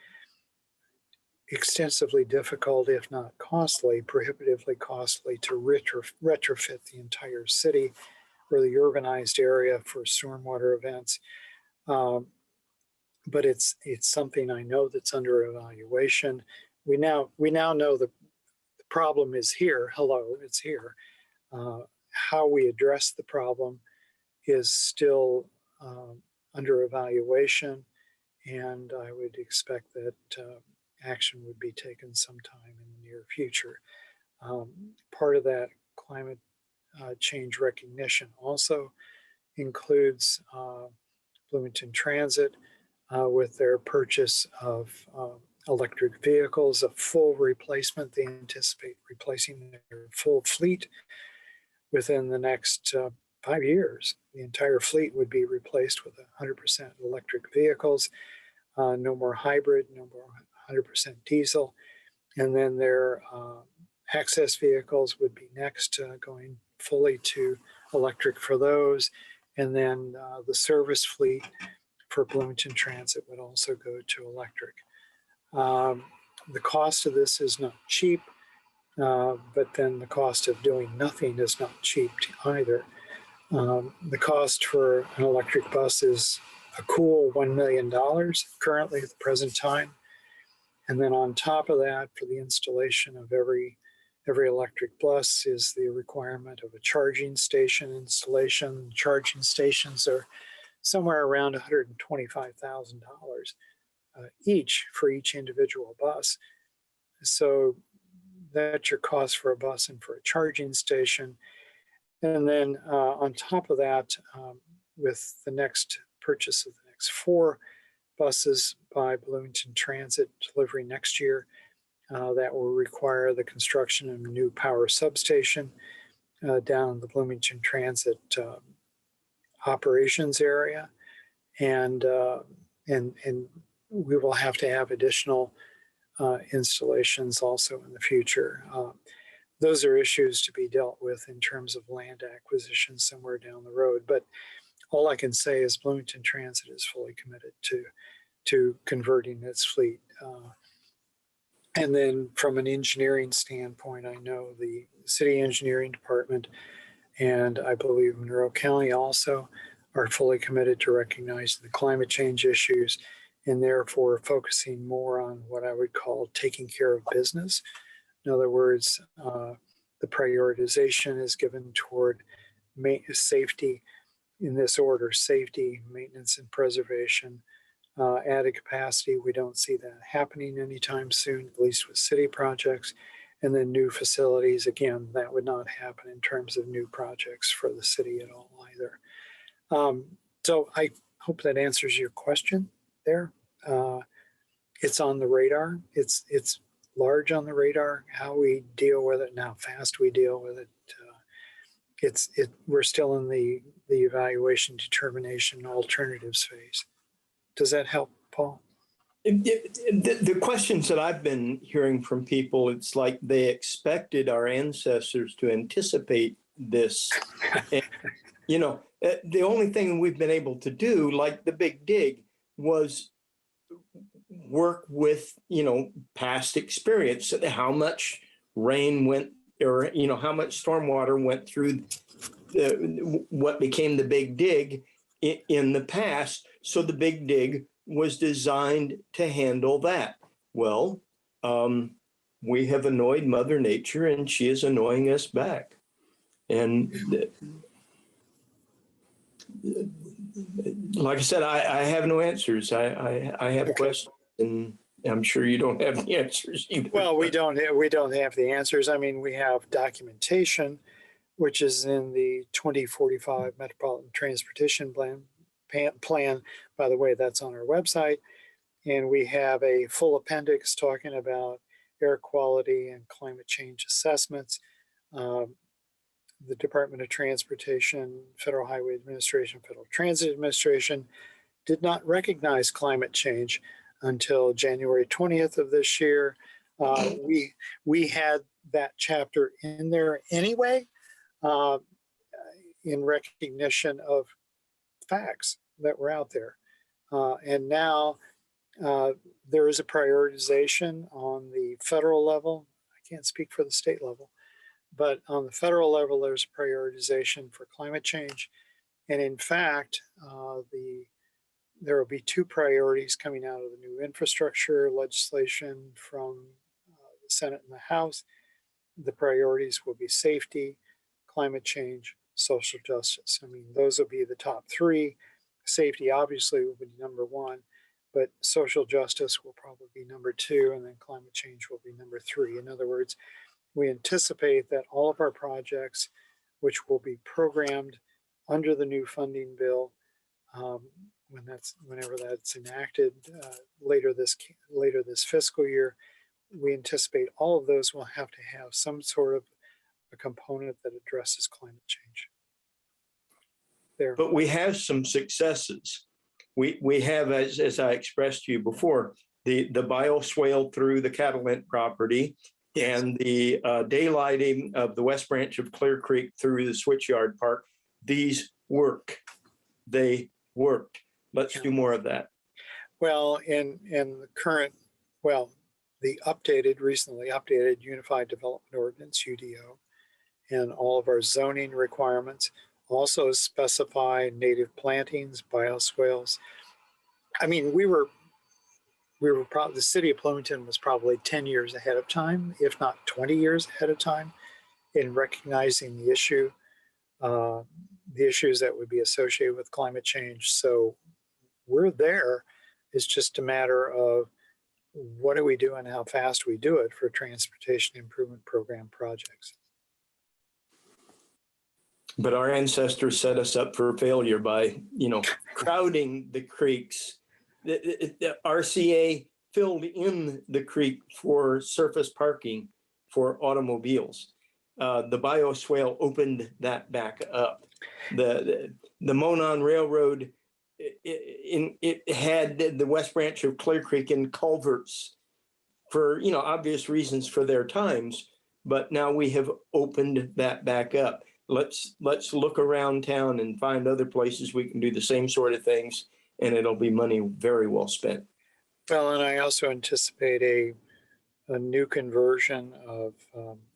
extensively difficult, if not costly, prohibitively costly to retrofit the entire city or the urbanized area for stormwater events. But it's something I know that's under evaluation. We now know the problem is here. Hello, it's here. How we address the problem is still under evaluation, and I would expect that action would be taken sometime in the near future. Part of that climate change recognition also includes Bloomington Transit with their purchase of electric vehicles, a full replacement. They anticipate replacing their full fleet within the next 5 years. The entire fleet would be replaced with 100% electric vehicles, no more hybrid, no more 100% diesel. And then their access vehicles would be next, going fully to electric for those. And then the service fleet for Bloomington Transit would also go to electric. The cost of this is not cheap, but then the cost of doing nothing is not cheap either. The cost for an electric bus is a cool $1 million currently at the present time. And then on top of that, for the installation of every electric bus is the requirement of a charging station installation. Charging stations are somewhere around $125,000 each for each individual bus. So that's your cost for a bus and for a charging station. And then on top of that, with the next purchase of the next 4 buses by Bloomington Transit delivery next year, that will require the construction of a new power substation down in the Bloomington Transit operations area. And we will have to have additional installations also in the future. Those are issues to be dealt with in terms of land acquisition somewhere down the road. But all I can say is Bloomington Transit is fully committed to converting its fleet. And then from an engineering standpoint, I know the city engineering department and I believe Monroe County also are fully committed to recognize the climate change issues and therefore focusing more on what I would call taking care of business. In other words, the prioritization is given toward safety in this order: safety, maintenance, and preservation. Added capacity, we don't see that happening anytime soon, at least with city projects. And then new facilities, again, that would not happen in terms of new projects for the city at all either. So I hope that answers your question there. It's on the radar. It's large on the radar. How we deal with it and how fast we deal with it. We're still in the evaluation, determination, alternatives phase. Does that help, Paul? The questions that I've been hearing from people, it's like they expected our ancestors to anticipate this. And, the only thing we've been able to do, like the Big Dig, was work with, past experience. How much rain went or, how much stormwater went through what became the Big Dig in the past. So the Big Dig was designed to handle that. Well, we have annoyed Mother Nature and she is annoying us back. And like I said, I have no answers. I have questions, and I'm sure you don't have the answers either. Well, we don't have the answers. I mean, we have documentation, which is in the 2045 Metropolitan Transportation Plan. By the way, that's on our website. And we have a full appendix talking about air quality and climate change assessments. The Department of Transportation, Federal Highway Administration, Federal Transit Administration did not recognize climate change until January 20th of this year. We had that chapter in there anyway, in recognition of facts that were out there. And now there is a prioritization on the federal level. I can't speak for the state level, but on the federal level, there's a prioritization for climate change. And in fact, there will be two priorities coming out of the new infrastructure legislation from the Senate and the House. The priorities will be safety, climate change, social justice. I mean, those will be the top three. Safety obviously will be number one, but social justice will probably be number two, and then climate change will be number three. In other words, we anticipate that all of our projects, which will be programmed under the new funding bill, whenever that's enacted later this fiscal year, we anticipate all of those will have to have some sort of a component that addresses climate change. There. But we have some successes. We have, as I expressed to you before, the bioswale through the Catalent property, and the daylighting of the west branch of Clear Creek through the Switchyard Park. These work. They worked. Let's do more of that. Well, in the current, the recently updated Unified Development Ordinance, UDO, and all of our zoning requirements also specify native plantings, bioswales. I mean, the city of Bloomington was probably 10 years ahead of time, if not 20 years ahead of time, in recognizing the issue, the issues that would be associated with climate change. So we're there. It's just a matter of what do we do and how fast we do it for transportation improvement program projects. But our ancestors set us up for failure by, crowding the creeks. The RCA filled in the creek for surface parking for automobiles. The bioswale opened that back up. The Monon Railroad, it had the west branch of Clear Creek in culverts for, obvious reasons for their times, but now we have opened that back up. Let's look around town and find other places we can do the same sort of things, and it'll be money very well spent. Well, and I also anticipate a new conversion of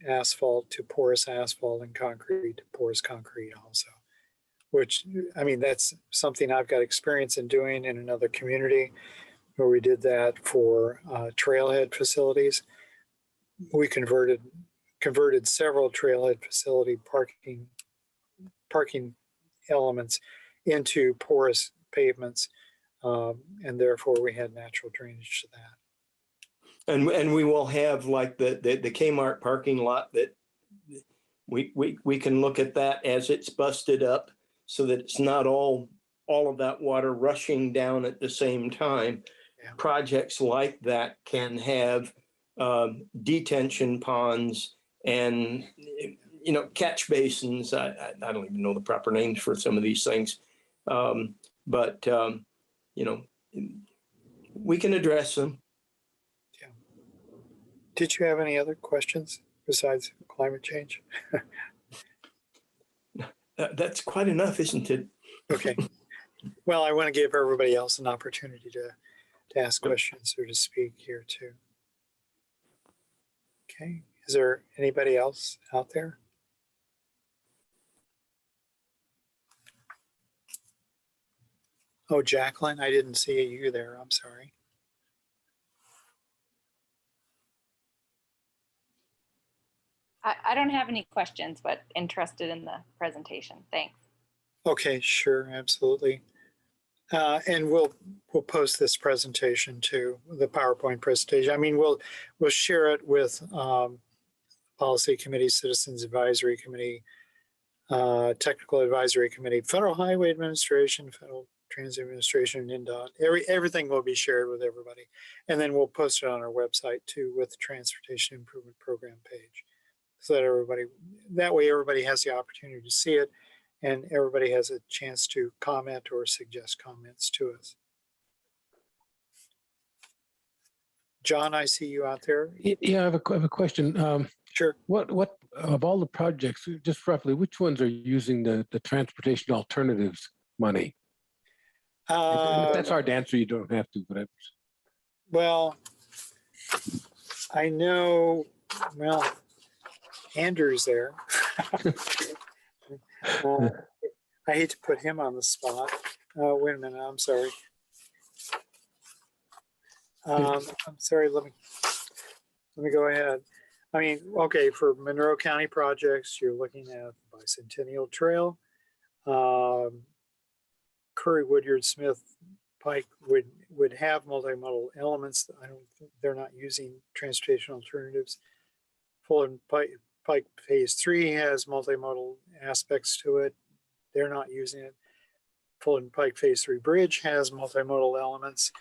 asphalt to porous asphalt and concrete to porous concrete also, which, I mean, that's something I've got experience in doing in another community where we did that for trailhead facilities. We converted several trailhead facility parking elements into porous pavements, and therefore we had natural drainage to that. And we will have like the Kmart parking lot that we can look at that as it's busted up so that it's not all of that water rushing down at the same time. Yeah. Projects like that can have detention ponds and catch basins. I don't even know the proper names for some of these things, but we can address them. Yeah. Did you have any other questions besides climate change? That's quite enough, isn't it? Okay. Well, I want to give everybody else an opportunity to ask questions or to speak here too. Okay. Is there anybody else out there? Oh, Jacqueline, I didn't see you there. I'm sorry. I don't have any questions, but interested in the presentation. Thanks. Okay, sure, absolutely. And we'll post this presentation to the PowerPoint presentation. I mean, we'll share it with Policy Committee, Citizens Advisory Committee, Technical Advisory Committee, Federal Highway Administration, Federal Transit Administration, and NDOT. Everything will be shared with everybody. And then we'll post it on our website too with the Transportation Improvement Program page. So that that way everybody has the opportunity to see it and everybody has a chance to comment or suggest comments to us. John, I see you out there. Yeah, I have a question. Sure. What of all the projects, just roughly, which ones are using the transportation alternatives money? If that's hard to answer, you don't have to, but well, I know, well, Andrew's there. I hate to put him on the spot. Wait a minute, I'm sorry. I'm sorry, let me go ahead. I mean, okay, for Monroe County projects, you're looking at Bicentennial Trail. Curry, Woodyard, Smith, Pike would have multimodal elements. I don't think they're not using transportation alternatives. Fulton Pike Phase 3 has multimodal aspects to it. They're not using it. Fulton Pike Phase 3 Bridge has multimodal elements.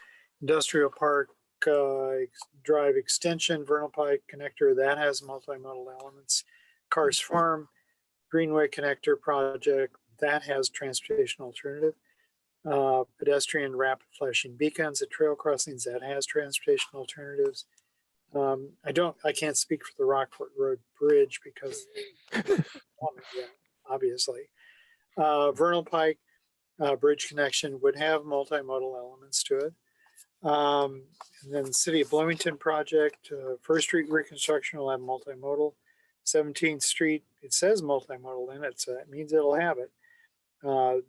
Industrial Park Drive Extension, Vernal Pike Connector, that has multimodal elements. Cars Farm Greenway Connector Project, that has transportation alternative. Pedestrian rapid flashing beacons at trail crossings, that has transportation alternatives. I can't speak for the Rockport Road Bridge because obviously. Vernal Pike Bridge Connection would have multimodal elements to it. And then the City of Bloomington project, First Street reconstruction will have multimodal. 17th Street, it says multimodal in it, so that means it'll have it.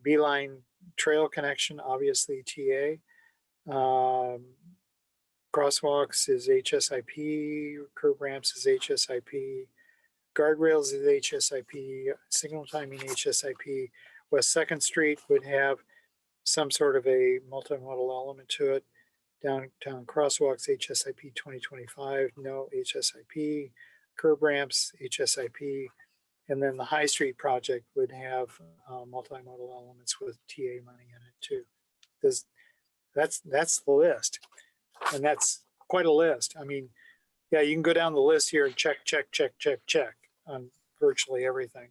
Beeline Trail Connection, obviously TA. Crosswalks is HSIP, curb ramps is HSIP, guardrails is HSIP, signal timing HSIP. West 2nd Street would have some sort of a multimodal element to it. Downtown crosswalks, HSIP 2025, no HSIP. Curb ramps, HSIP. And then the High Street project would have multimodal elements with TA money in it too. That's the list. And that's quite a list. I mean, yeah, you can go down the list here and check on virtually everything.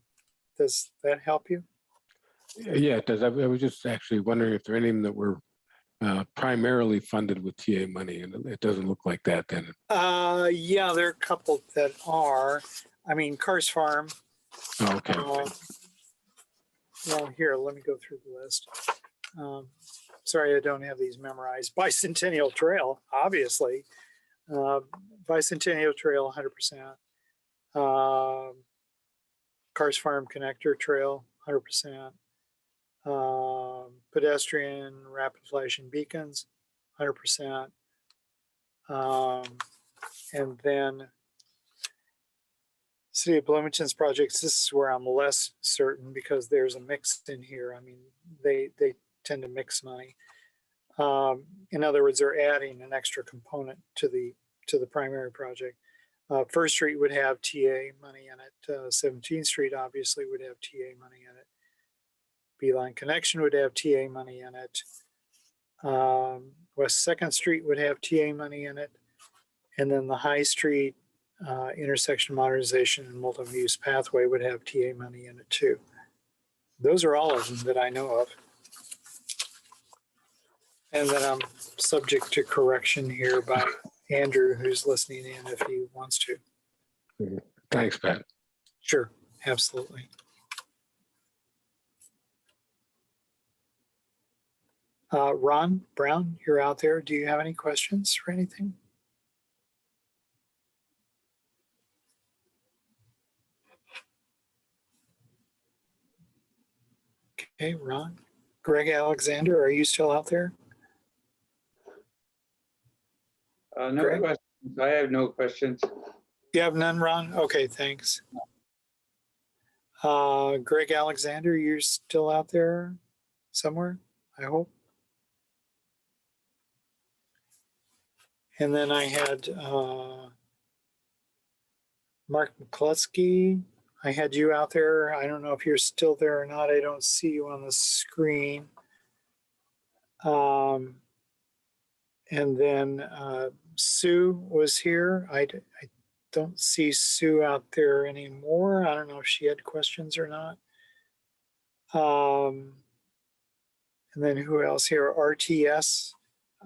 Does that help you? yeah, it does. I was just actually wondering if there are any of them that were primarily funded with TA money, and it doesn't look like that then. Yeah, there are a couple that are. I mean, Cars Farm. Oh, okay. Well, here, let me go through the list. Sorry, I don't have these memorized. Bicentennial Trail, obviously. Bicentennial Trail, 100%. Cars Farm Connector Trail, 100%. Pedestrian rapid flashing beacons, 100%. And then City of Bloomington's projects, this is where I'm less certain because there's a mix in here. I mean, they tend to mix money. In other words, they're adding an extra component to the primary project. First Street would have TA money in it. 17th Street obviously would have TA money in it. Beeline Connection would have TA money in it. West 2nd Street would have TA money in it. And then the High Street intersection modernization and multi-use pathway would have TA money in it too. Those are all of them that I know of. And then I'm subject to correction here by Andrew, who's listening in if he wants to. Thanks, Pat. Sure, absolutely. Ron Brown, you're out there. Do you have any questions or anything? Okay, Ron. Greg Alexander, are you still out there? No Greg? questions. I have no questions. You have none, Ron? Okay, thanks. Greg Alexander, you're still out there somewhere, I hope. And then I had Mark McCluskey. I had you out there. I don't know if you're still there or not. I don't see you on the screen. And then Sue was here. I don't see Sue out there anymore. I don't know if she had questions or not. And then who else here? RTS.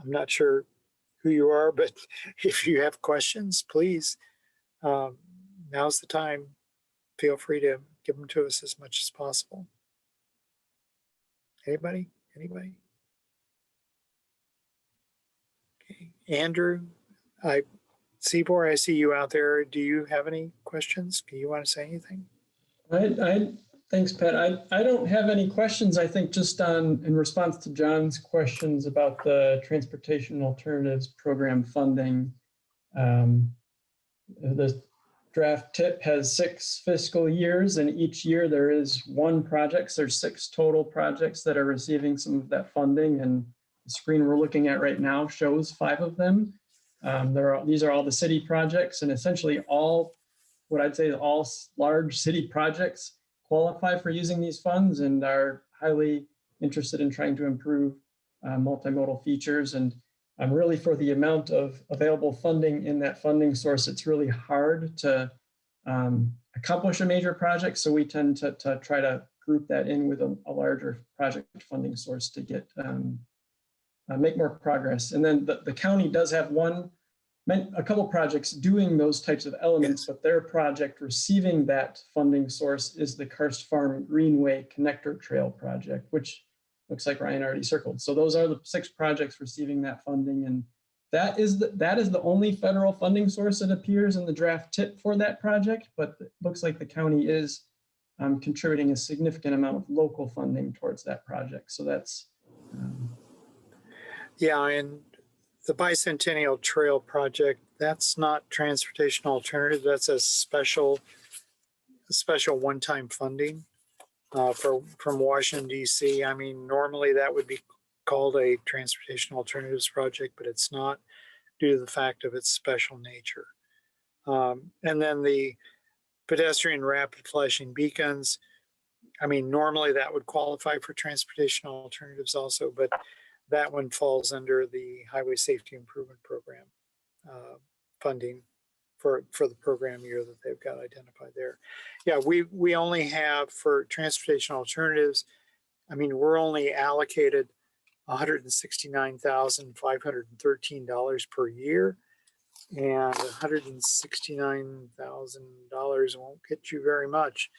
I'm not sure who you are, but if you have questions, please, now's the time. Feel free to give them to us as much as possible. Anybody? Anybody? Okay. Andrew, Seaboard, I see you out there. Do you have any questions? Do you want to say anything? Thanks, Pat. I don't have any questions. I think just in response to John's questions about the Transportation Alternatives Program funding, the draft tip has 6 fiscal years, and each year there is one project. So there's 6 total projects that are receiving some of that funding, and the screen we're looking at right now shows 5 of them. These are all the city projects, and essentially all, what I'd say, all large city projects qualify for using these funds and are highly interested in trying to improve multimodal features. And really, for the amount of available funding in that funding source, it's really hard to accomplish a major project. So we tend to try to group that in with a larger project funding source to get make more progress. And then the county does have a couple projects doing those types of elements, but their project receiving that funding source is the Karst Farm Greenway Connector Trail project, which looks like Ryan already circled. So those are the 6 projects receiving that funding, and that is the only federal funding source that appears in the draft tip for that project. But it looks like the county is contributing a significant amount of local funding towards that project. So that's yeah, and the Bicentennial Trail project, that's not transportation alternative. That's a special one-time funding from Washington, D.C. I mean, normally that would be called a transportation alternatives project, but it's not due to the fact of its special nature. And then the pedestrian rapid flashing beacons, I mean, normally that would qualify for transportation alternatives also, but that one falls under the Highway Safety Improvement Program funding for the program year that they've got identified there. Yeah, we only have for transportation alternatives, I mean, we're only allocated $169,513 per year, and $169,000 won't get you very much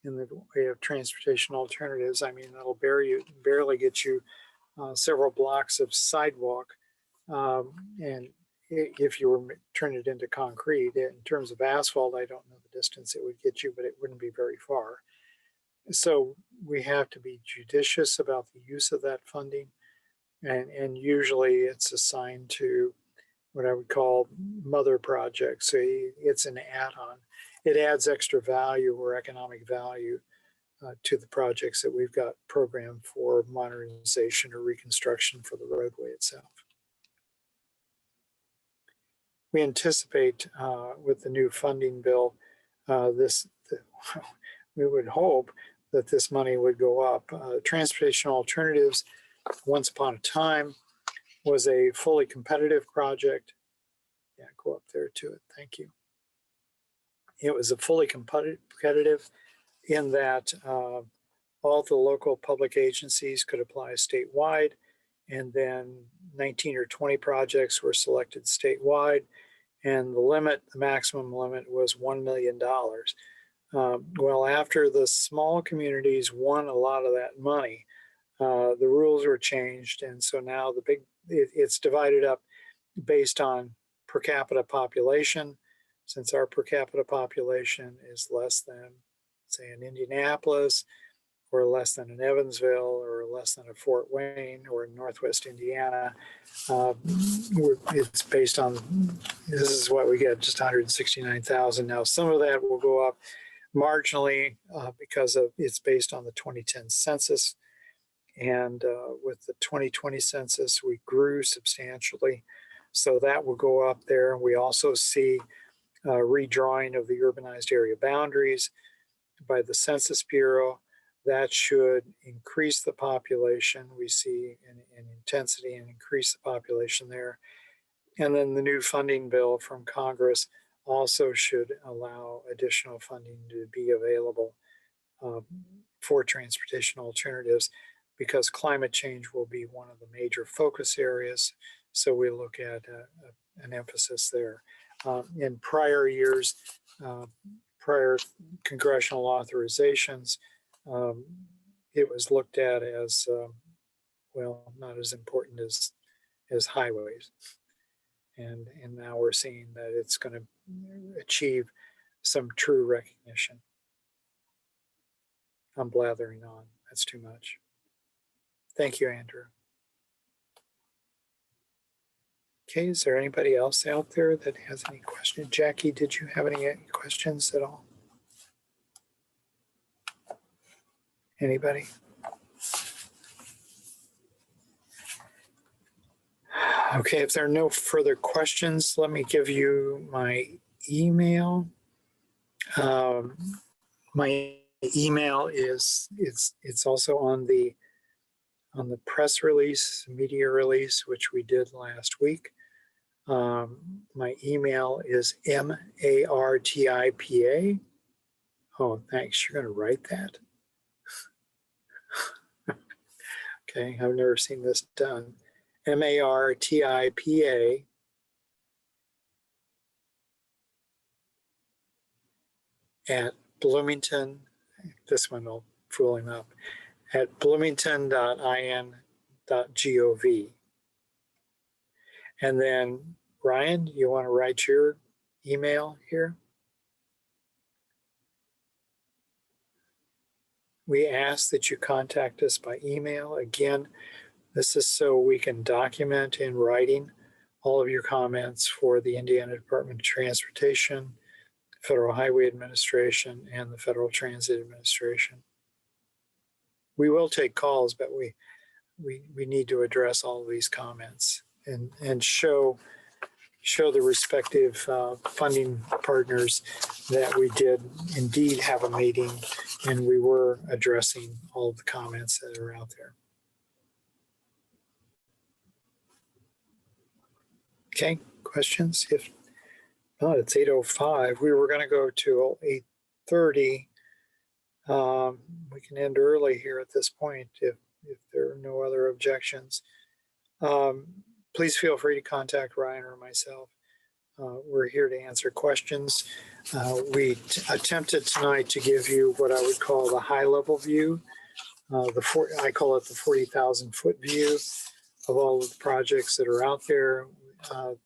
in the way of transportation alternatives. I mean, that'll barely get you several blocks of sidewalk, and if you were turn it into concrete. In terms of asphalt, I don't know the distance it would get you, but it wouldn't be very far. So we have to be judicious about the use of that funding, and usually it's assigned to what I would call mother projects. So it's an add-on. It adds extra value or economic value to the projects that we've got programmed for modernization or reconstruction for the roadway itself. We anticipate with the new funding bill, we would hope that this money would go up. Transportation alternatives, once upon a time, was a fully competitive project. Yeah, go up there to it. Thank you. It was a fully competitive in that all the local public agencies could apply statewide, and then 19 or 20 projects were selected statewide, and the maximum limit was $1 million. Well, after the small communities won a lot of that money, the rules were changed, and so now it's divided up based on per capita population. Since our per capita population is less than, say, in Indianapolis, or less than in Evansville, or less than at Fort Wayne, or in Northwest Indiana. It's based on, this is what we get, just 169,000. Now, some of that will go up marginally because of it's based on the 2010 census. And with the 2020 census, we grew substantially. So that will go up there. And we also see redrawing of the urbanized area boundaries by the Census Bureau. That should increase the population. We see an intensity and increase the population there. And then the new funding bill from Congress also should allow additional funding to be available for transportation alternatives, because climate change will be one of the major focus areas. So we look at an emphasis there. In prior years, prior congressional authorizations, it was looked at as, well, not as important as highways. And now we're seeing that it's going to achieve some true recognition. I'm blathering on. That's too much. Thank you, Andrew. Okay, is there anybody else out there that has any questions? Jackie, did you have any questions at all? Anybody? Okay, if there are no further questions, let me give you my email. My email is it's also on the press release, media release, which we did last week. My email is MARTIPA. Oh, thanks. You're going to write that? Okay, I've never seen this done. MARTIPA at Bloomington, this one will fool him up, at bloomington.in.gov. And then, Ryan, you want to write your email here? We ask that you contact us by email. Again, this is so we can document in writing all of your comments for the Indiana Department of Transportation, Federal Highway Administration, and the Federal Transit Administration. We will take calls, but we need to address all of these comments and show the respective funding partners that we did indeed have a meeting and we were addressing all of the comments that are out there. Okay, questions? If not, it's 8:05. We were going to go to 8:30. We can end early here at this point if there are no other objections. Please feel free to contact Ryan or myself. We're here to answer questions. We attempted tonight to give you what I would call the high-level view. I call it the 40,000-foot view of all of the projects that are out there.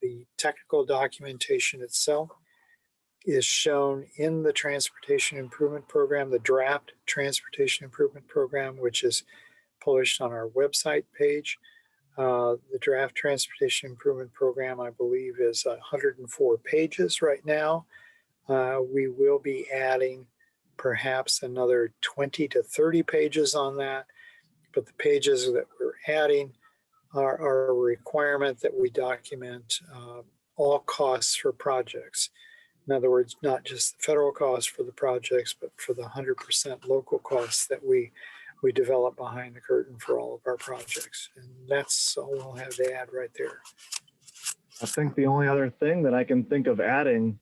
The technical documentation itself is shown in the Transportation Improvement Program, the draft Transportation Improvement Program, which is published on our website page. The draft Transportation Improvement Program, I believe, is 104 pages right now. We will be adding perhaps another 20 to 30 pages on that, but the pages that we're adding are a requirement that we document all costs for projects. In other words, not just the federal costs for the projects, but for the 100% local costs that we develop behind the curtain for all of our projects. And that's all we'll have to add right there. I think the only other thing that I can think of adding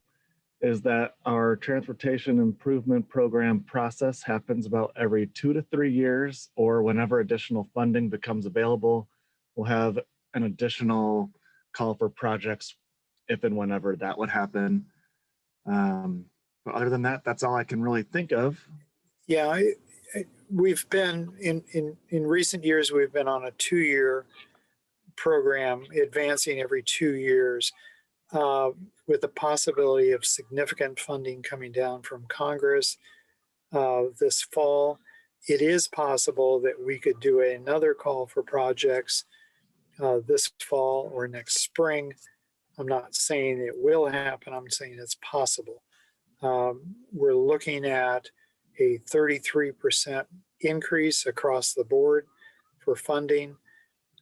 is that our transportation improvement program process happens about every 2 to 3 years, or whenever additional funding becomes available, we'll have an additional call for projects if and whenever that would happen. But other than that, that's all I can really think of. Yeah, we've been in recent years, we've been on a 2-year program, advancing every 2 years, with the possibility of significant funding coming down from Congress this fall. it is possible that we could do another call for projects this fall or next spring. I'm not saying it will happen. I'm saying it's possible. We're looking at a 33% increase across the board for funding.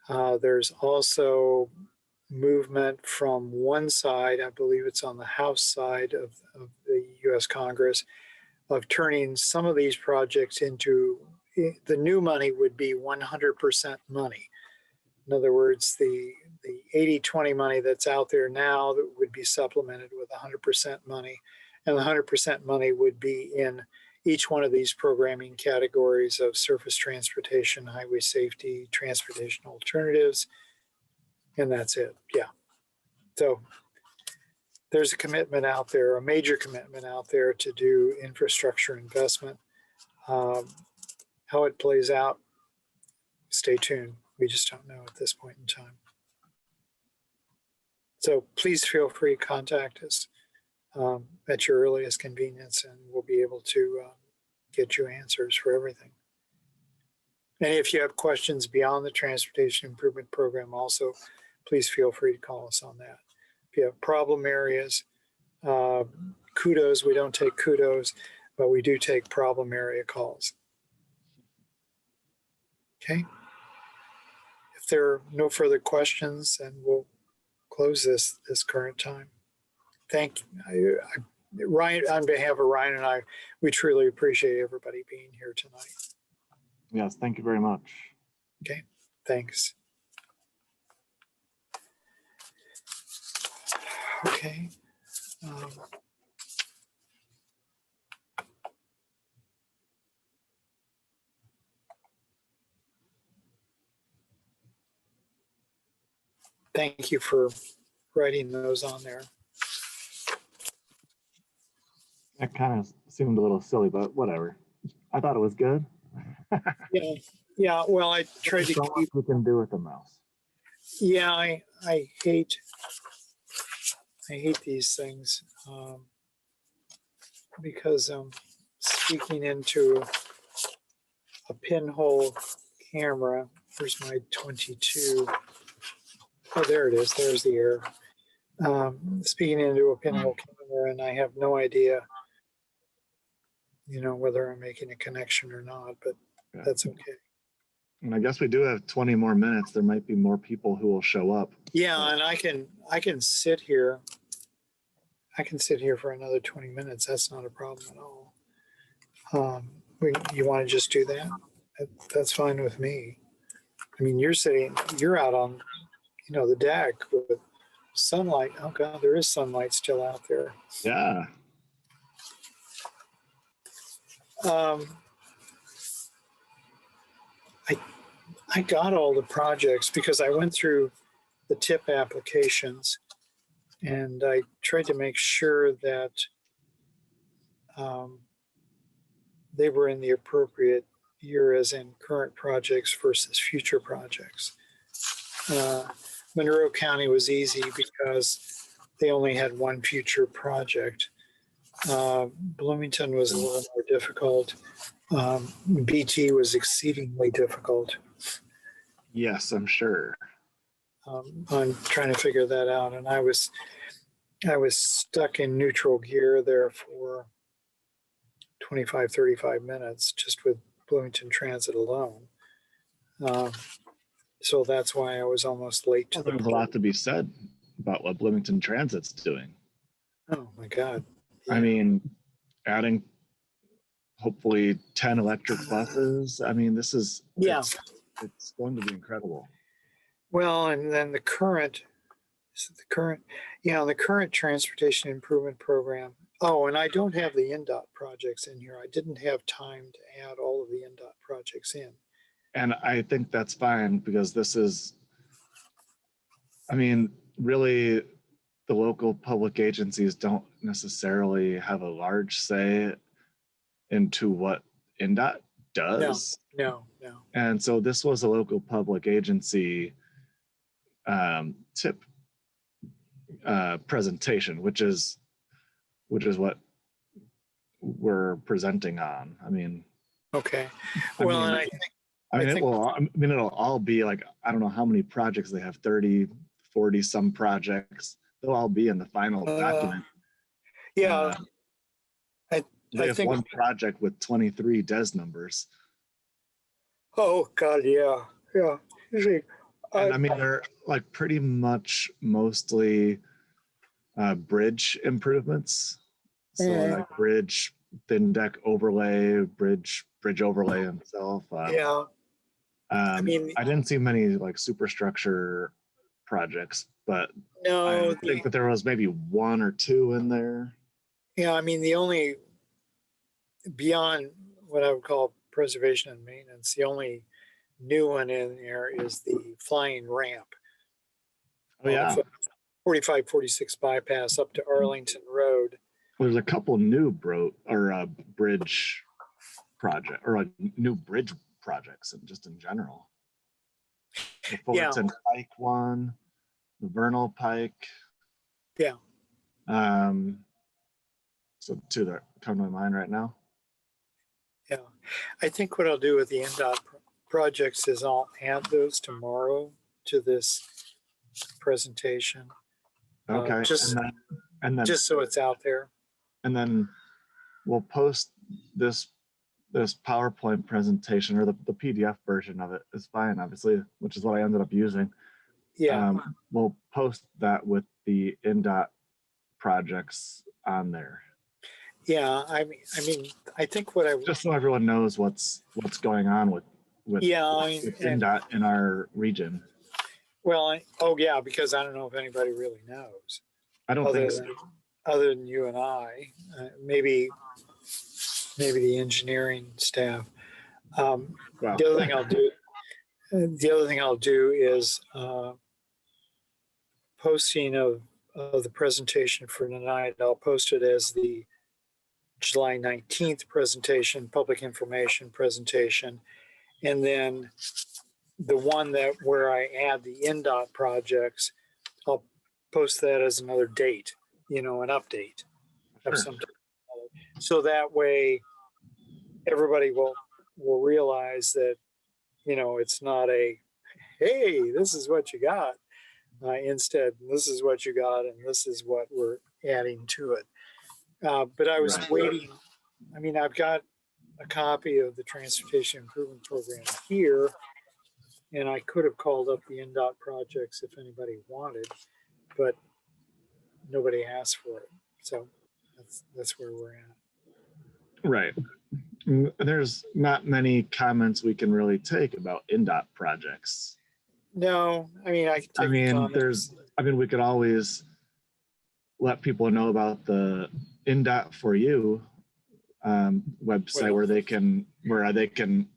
There's also movement from one side, I believe it's on the House side of the US Congress, of turning some of these projects into, the new money would be 100% money. In other words, the 80-20 money that's out there now that would be supplemented with 100% money, and the 100% money would be in each one of these programming categories of surface transportation, highway safety, transportation alternatives, and that's it. Yeah. So there's a commitment out there, a major commitment out there to do infrastructure investment. How it plays out, stay tuned. We just don't know at this point in time. So please feel free to contact us at your earliest convenience, and we'll be able to get you answers for everything. And if you have questions beyond the Transportation Improvement Program also, please feel free to call us on that. If you have problem areas, kudos, we don't take kudos, but we do take problem area calls. Okay. If there are no further questions, then we'll close this current time. Thank you. Ryan, on behalf of Ryan and I, we truly appreciate everybody being here tonight. Yes, thank you very much. Okay, thanks. Okay. Thank you for writing those on there. That kind of seemed a little silly, but whatever. I thought it was good. Yeah, yeah. Well, I tried to So much keep. we can do with the mouse. Yeah, I hate these things because I'm speaking into a pinhole camera. Here's my 22. Oh, there it is. There's the error. Speaking into a pinhole camera, and I have no idea, whether I'm making a connection or not, but Yeah. that's okay. And I guess we do have 20 more minutes. There might be more people who will show up. Yeah, and I can sit here. I can sit here for another 20 minutes. That's not a problem at all. You want to just do that? That's fine with me. I mean, you're out on, the deck with sunlight. Oh God, there is sunlight still out there. Yeah. I got all the projects because I went through the TIP applications and I tried to make sure that they were in the appropriate year, as in current projects versus future projects. Monroe County was easy because they only had one future project. Bloomington was a little more difficult. BT was exceedingly difficult. Yes, I'm sure. I'm trying to figure that out, and I was stuck in neutral gear there for 25, 35 minutes just with Bloomington Transit alone. So that's why I was almost late to the There's a lot to be said about what Bloomington Transit's doing. Oh my God. Yeah. I mean, adding hopefully 10 electric buses. I mean, this is, it's going to be incredible. Well, and then the current transportation improvement program. Oh, and I don't have the NDOT projects in here. I didn't have time to add all of the NDOT projects in. And I think that's fine because this is, I mean, really the local public agencies don't necessarily have a large say into what NDOT does. No. And so this was a local public agency TIP presentation, which is what we're presenting on. I mean, Okay. I Well, mean, and I think, I mean, I it think- will, I mean, it'll all be like, I don't know how many projects they have, 30, 40 some projects. They'll all be in the final document. yeah, Uh, I They have think, one project with 23 DES numbers. oh, God, yeah, yeah. You see, And I mean, they're like pretty much mostly bridge improvements. So Mhm. like bridge, thin deck overlay, bridge overlay itself. Yeah, mean- I didn't see many like superstructure projects, but no, I think that there was maybe one or two in there. yeah, I mean, the only, beyond what I would call preservation and maintenance, the only new one in there is the flying ramp. Oh yeah, 45, 46 bypass up to Arlington Road. there's a couple new bridge project or like new bridge projects and just in general. The Fullerton Pike one, the Vernal Pike. Yeah. So two that come to my mind right now. Yeah, I think what I'll do with the NDOT projects is I'll add those tomorrow to this presentation. Okay. Just so it's out there. And then we'll post this PowerPoint presentation, or the PDF version of it is fine, obviously, which is what I ended up using. Yeah. We'll post that with the NDOT projects on there. Yeah, I mean, I think what I Just so everyone knows what's going on with NDOT in our region. Well, yeah, because I don't know if anybody really knows. I don't think so. Other than you and I, maybe the engineering staff. Wow. The other thing I'll do is posting of the presentation for tonight. I'll post it as the July 19th presentation, public information presentation, and then the one where I add the NDOT projects, I'll post that as another date, an update of some type. So that way everybody will realize that, it's not a, hey, this is what you got. Instead, this is what you got, and this is what we're adding to it. But I was waiting. I mean, I've got a copy of the Transportation Improvement Program here, and I could have called up the NDOT projects if anybody wanted, but nobody asked for it. So that's where we're at. Right. There's not many comments we can really take about NDOT projects. No, I mean, I can take comments. We could always let people know about the NDOT for You website where they can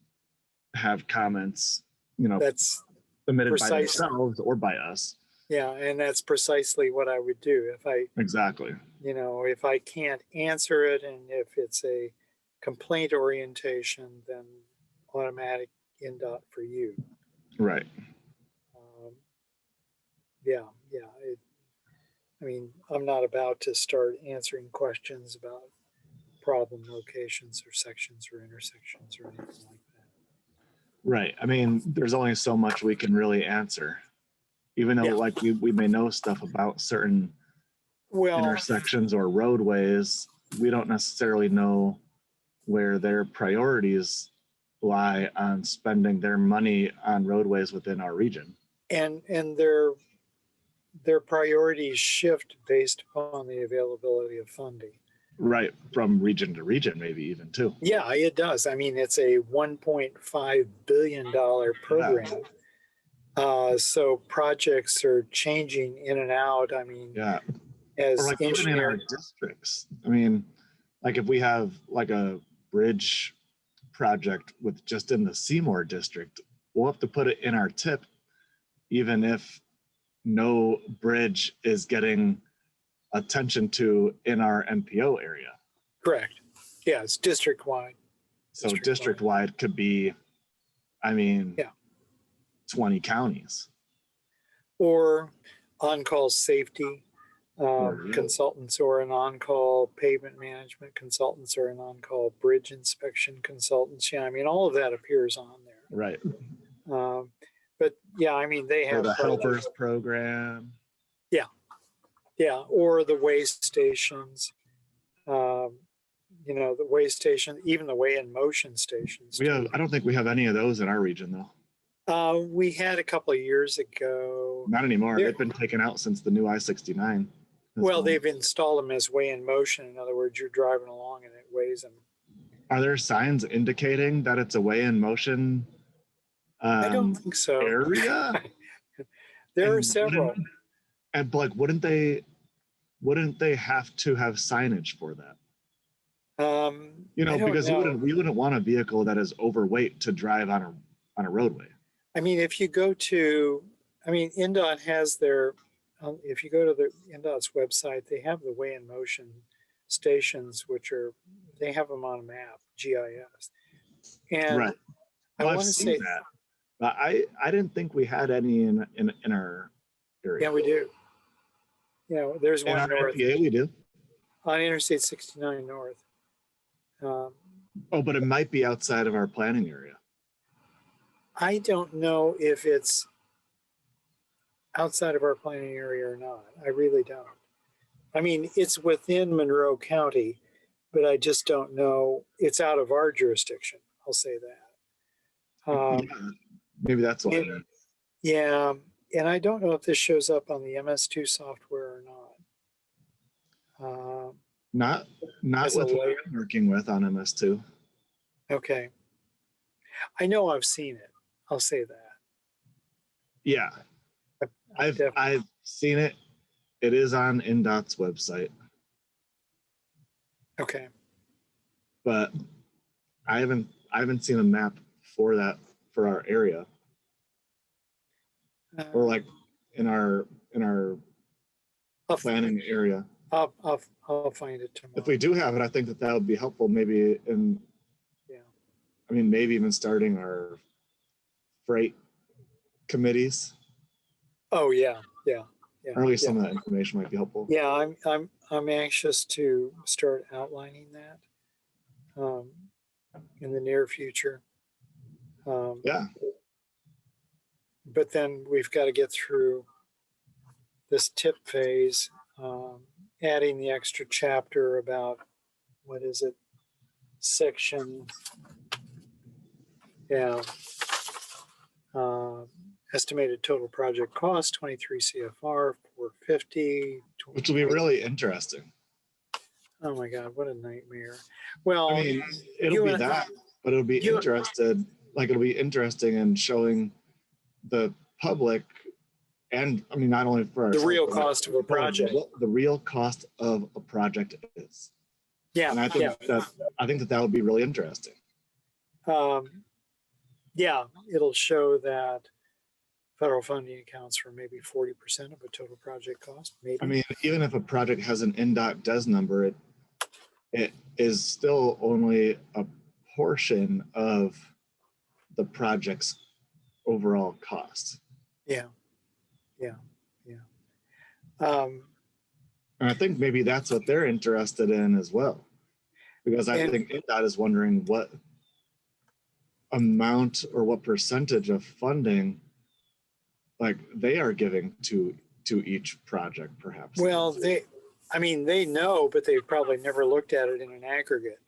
have comments, that's submitted by themselves or by us. Yeah, and that's precisely what I would do if I exactly. If I can't answer it, and if it's a complaint orientation, then automatic NDOT for You. Right. I mean, I'm not about to start answering questions about problem locations or sections or intersections or anything like that. Right. I mean, there's only so much we can really answer, even though like we may know stuff about certain intersections or roadways. We don't necessarily know where their priorities lie on spending their money on roadways within our region. And their priorities shift based upon the availability of funding. Right, from region to region, maybe even too. Yeah, it does. I mean, it's a $1.5 billion program. Yeah. So projects are changing in and out. I mean, as or like even in our districts. I mean, like if we have like a bridge project with just in the Seymour district, we'll have to put it in our tip, even if no bridge is getting attention to in our MPO area. Correct. Yeah, it's district wide. So district wide could be, 20 counties. Or on-call safety. Yeah. Consultants who are an on-call pavement management consultants or an on-call bridge inspection consultants. Yeah, I mean, all of that appears on there. Right. But yeah, I mean, they Or have the helpers program. Yeah, or the way stations. You know, the way station, even the way in motion stations. I don't think we have any of those in our region though. We had a couple of years ago. Not anymore. They've been taken out since the new I-69. Well, they've installed them as way in motion. In other words, you're driving along and it weighs them. Are there signs indicating that it's a way in motion I don't think so. area? There are And several. And like, wouldn't they have to have signage for that? You know, I don't because know. we wouldn't want a vehicle that is overweight to drive on a roadway. I mean, if you go to, I mean, NDOT has their, if you go to the NDOT's website, they have the way in motion stations, which are, they have them on a map, GIS. And Right. I Well, want I've to seen say, that, but I didn't think we had any in our area. yeah, we do. You know, there's In one our north IPA, we do. on Interstate 69 North. Oh, but it might be outside of our planning area. I don't know if it's outside of our planning area or not. I really don't. I mean, it's within Monroe County, but I just don't know. It's out of our jurisdiction. I'll say that. Yeah, maybe that's why. and- Yeah, and I don't know if this shows up on the MS2 software or not. Not As a with what layer. I'm working with on MS2. Okay. I know I've seen it. I'll say that. Yeah, I've seen it. It is on NDOT's website, Okay. but I haven't seen a map for that for our area or like in our I'll, planning area. I'll find it tomorrow. If we do have it, I think that would be helpful. Maybe Yeah. I mean, maybe even starting our freight committees, Oh yeah. or at least some of that information might be helpful. Yeah, I'm anxious to start outlining that in the near future. Yeah. But then we've got to get through this tip phase, adding the extra chapter about what is it, section, yeah, estimated total project cost 23 CFR 450. Which will be really interesting. Oh my God, what a nightmare. Well, I mean, it'll you be and- that, but it'll be it'll be interesting in showing the public, and I mean, not only for the ourselves, real but cost of a project. what the real cost of a project is. Yeah, And I think that would be really interesting. Yeah, it'll show that federal funding accounts for maybe 40% of a total project cost, maybe. I mean, even if a project has an NDOT DES number, it is still only a portion of the project's overall cost. Yeah. And I think maybe that's what they're interested in as well. Because I think NDOT is wondering what amount or what percentage of funding like they are giving to each project, perhaps. Well, they know, but they've probably never looked at it in an aggregate.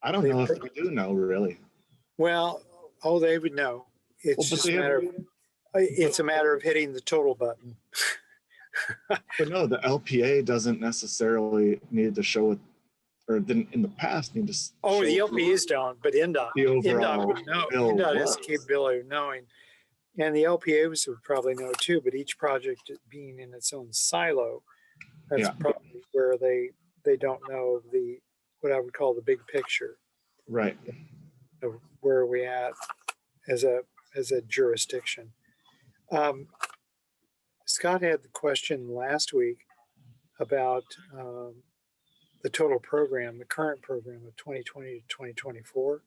I don't know if they do know really. Well, they would know. It's just a matter of hitting the total button. But no, the LPA doesn't necessarily need to show it, or didn't in the past need to. Oh, the show LPAs don't, but NDOT. the overall NDOT would know. bill NDOT has was. the capability of knowing. And the LPAs would probably know too, but each project being in its own silo, that's Yeah. probably where they don't know what I would call the big picture Right. of where we at as a jurisdiction. Scott had the question last week about the total program, the current program of 2020 to 2024.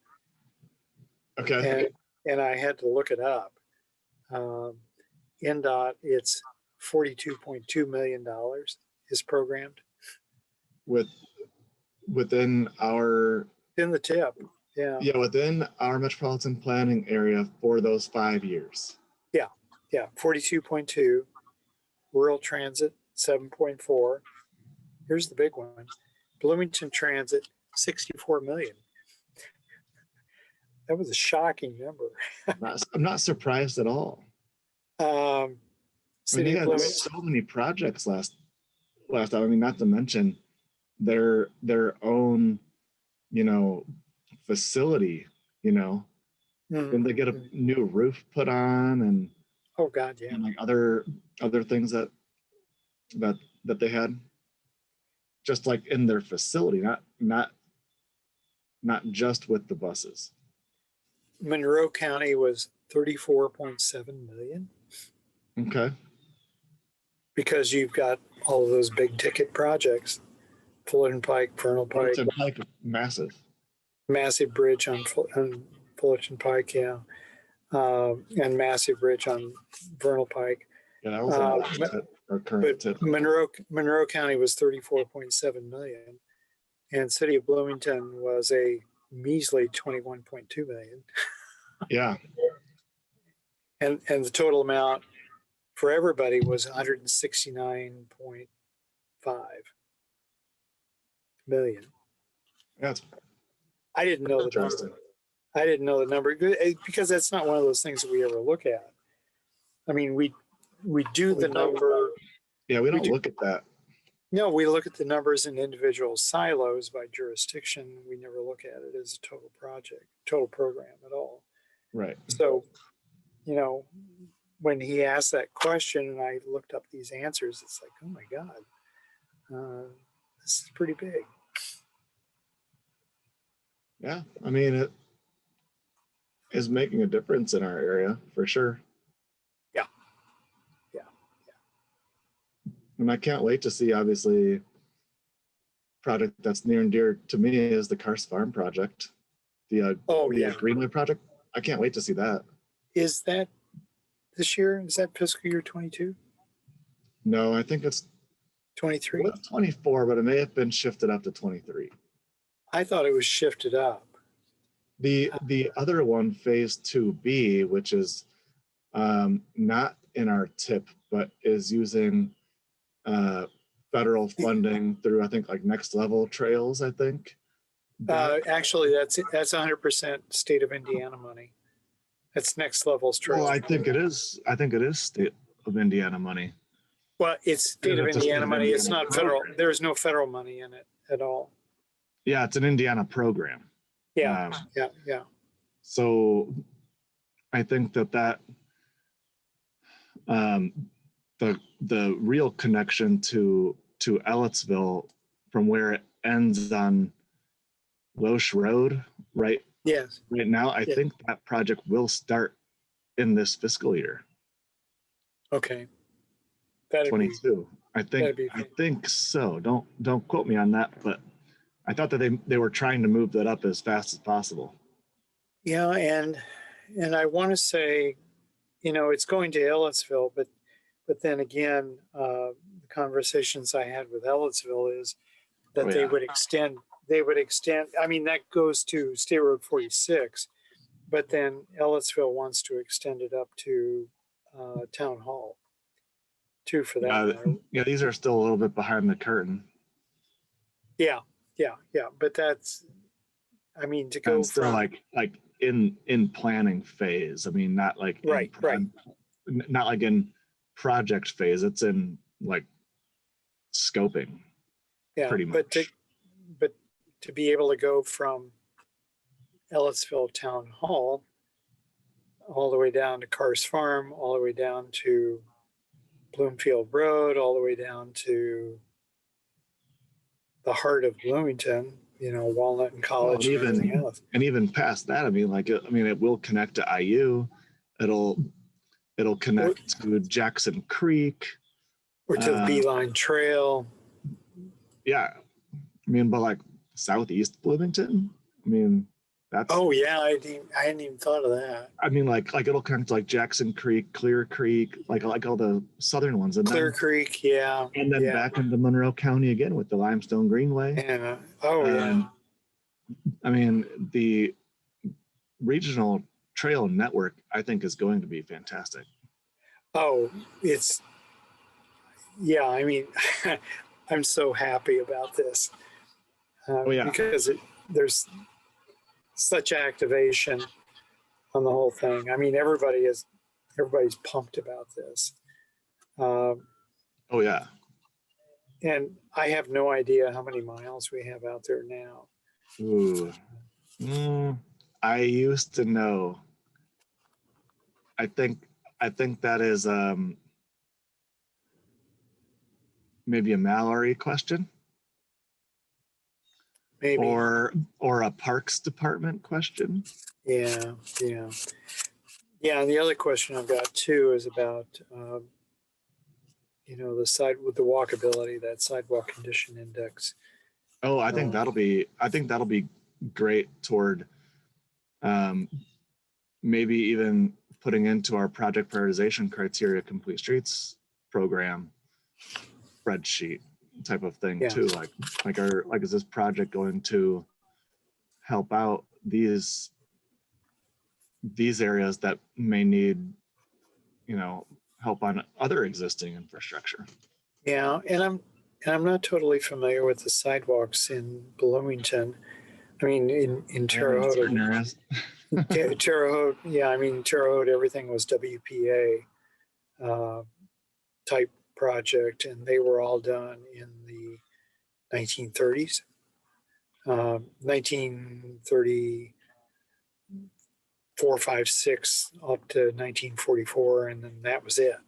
Okay. And I had to look it up. NDOT, it's $42.2 million is programmed within our, in the tip. Yeah. within our metropolitan planning area for those 5 years. Yeah. 42.2. Rural transit, 7.4. Here's the big one. Bloomington Transit, 64 million. That was a shocking number. I'm not surprised at all. I mean, City they of had Bloomington. so many projects last time. I mean, not to mention their own, facility. Didn't they get a new roof put on and Oh God, yeah. like other things that they had, just like in their facility, not just with the buses. Monroe County was 34.7 million Okay. because you've got all of those big ticket projects. Fullerton Pike, Vernal Pike, Fullerton Pike, massive. massive bridge on Fullerton Pike, yeah. And massive bridge on Vernal Pike. Yeah, that was a last tip, or current tip. Monroe County was 34.7 million, and City of Bloomington was a measly 21.2 million. Yeah. And the total amount for everybody was 169.5 million. That's I didn't know the number. interesting. I didn't know the number because that's not one of those things that we ever look at. I mean, we do the number. Yeah, we don't do. look at that. No, we look at the numbers in individual silos by jurisdiction. We never look at it as a total project, total program at all. Right. So, when he asked that question and I looked up these answers, it's like, oh my God, this is pretty big. Yeah, I mean, it is making a difference in our area for sure. Yeah. And I can't wait to see, obviously, project that's near and dear to me is the Cars Farm project, the Greenway project. I can't wait to see that. Is that this year? Is that fiscal year 22? No, I think it's 23? 24, but it may have been shifted up to 23. I thought it was shifted up. The other one, phase 2B, which is not in our tip, but is using federal funding through, I think, like Next Level Trails, I think. Actually, that's 100% state of Indiana money. That's Next Level's trail. Well, I think it is state of Indiana money. Well, it's state of Indiana money. It's not federal. There's no federal money in it at all. Yeah, it's an Indiana program. Yeah. So I think that the real connection to Ellettsville from where it ends on Loesch Road, right? Yes. Right now, I think that project will start in this fiscal year. Okay. 22. I think so. Don't quote me on that, but I thought that they were trying to move that up as fast as possible. Yeah, and I want to say, it's going to Ellettsville, but then again, the conversations I had with Ellettsville is that they would extend. I mean, that goes to State Road 46, but then Ellettsville wants to extend it up to Town Hall, too, for that matter. Yeah, these are still a little bit behind the curtain. Yeah. But that's, I mean, to go and still from like in planning phase. I mean, not like right. Not like in project phase. It's in like scoping. Yeah, pretty much. But to be able to go from Ellettsville Town Hall all the way down to Cars Farm, all the way down to Bloomfield Road, all the way down to the heart of Bloomington, Walnut and College, and everything else. And even past that, it will connect to IU. It'll connect to Jackson Creek or to the Beeline Trail. Yeah, but like southeast Bloomington. That's, Oh, yeah, I hadn't even thought of that. I mean, like it'll connect to like Jackson Creek, Clear Creek, like all the southern ones, and Clear then Creek, yeah. Yeah. back into Monroe County again with the Limestone Greenway. Yeah. Oh, yeah. And I mean, the regional trail network, I think, is going to be fantastic. Oh, yeah, I mean, I'm so happy about this. Oh, yeah. Because there's such activation on the whole thing. I mean, everybody's pumped about this. Um, Oh, yeah. and I have no idea how many miles we have out there now. Ooh. I used to know. I think that is maybe a Mallory question. Maybe. Or a Parks Department question. Yeah. And the other question I've got too is about, the side with the walkability, that sidewalk condition index. Oh, I think that'll be great toward maybe even putting into our project prioritization criteria complete streets program spreadsheet type of thing too. Like is this project going to help out these areas that may need, help on other existing infrastructure? Yeah, and I'm not totally familiar with the sidewalks in Bloomington. I mean, in Terre Haute. Terre Haute, yeah, I mean, Terre Haute, everything was WPA type project, and they were all done in the 1930s. 1934, 5, 6 up to 1944, and then that was it.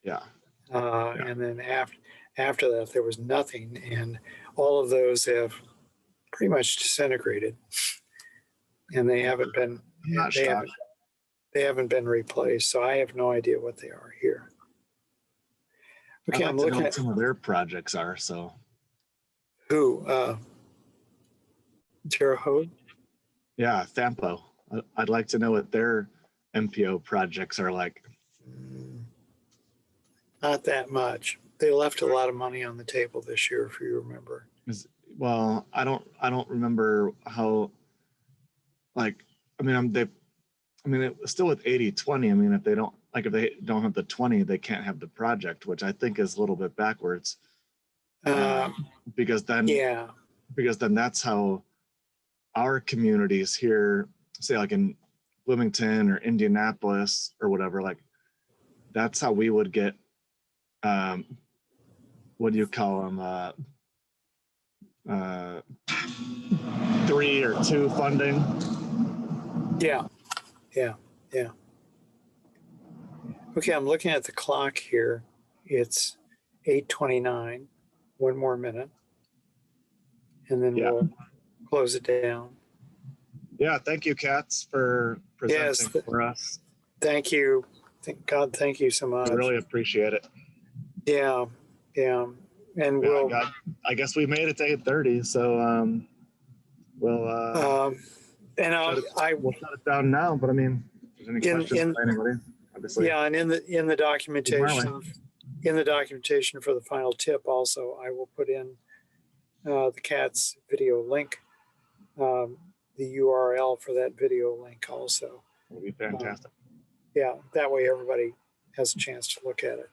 Yeah. And then after that, there was nothing, and all of those have pretty much disintegrated, and they haven't been. I'm not sure. They haven't been replaced, so I have no idea what they are here. Okay, I'm looking at some of their projects are so. Who? Terre Haute? Yeah, Thampo. I'd like to know what their MPO projects are like. Not that much. They left a lot of money on the table this year, if you remember. Well, I don't remember how. Like, I mean, it was still with 80-20. I mean, if they don't have the 20, they can't have the project, which I think is a little bit backwards. Because then that's how our communities here, say like in Bloomington or Indianapolis or whatever, like that's how we would get, what do you call them? 3 or 2 funding. Yeah. Okay, I'm looking at the clock here. It's 8:29. One more minute, and then we'll close it down. Yeah, thank you, Katz, for presenting for us. Thank you. Thank God. Thank you so much. I really appreciate it. Yeah. And I guess we made it to 8:30, so we'll shut it down now. But I mean, if there's any questions by anybody, obviously. Yeah, and in the documentation for the final tip, also I will put in the Katz video link, the URL for that video link also. It'll be fantastic. That way everybody has a chance to look at it.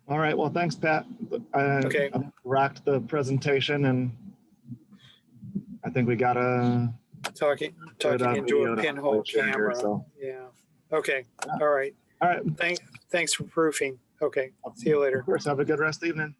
All right. Well, thanks, Pat. Okay. I rocked the presentation, and I think we got a talking into a pinhole camera. Yeah. Okay. All right. All right. Thanks for proofing. Okay. See you later. Of course. Have a good rest of the evening.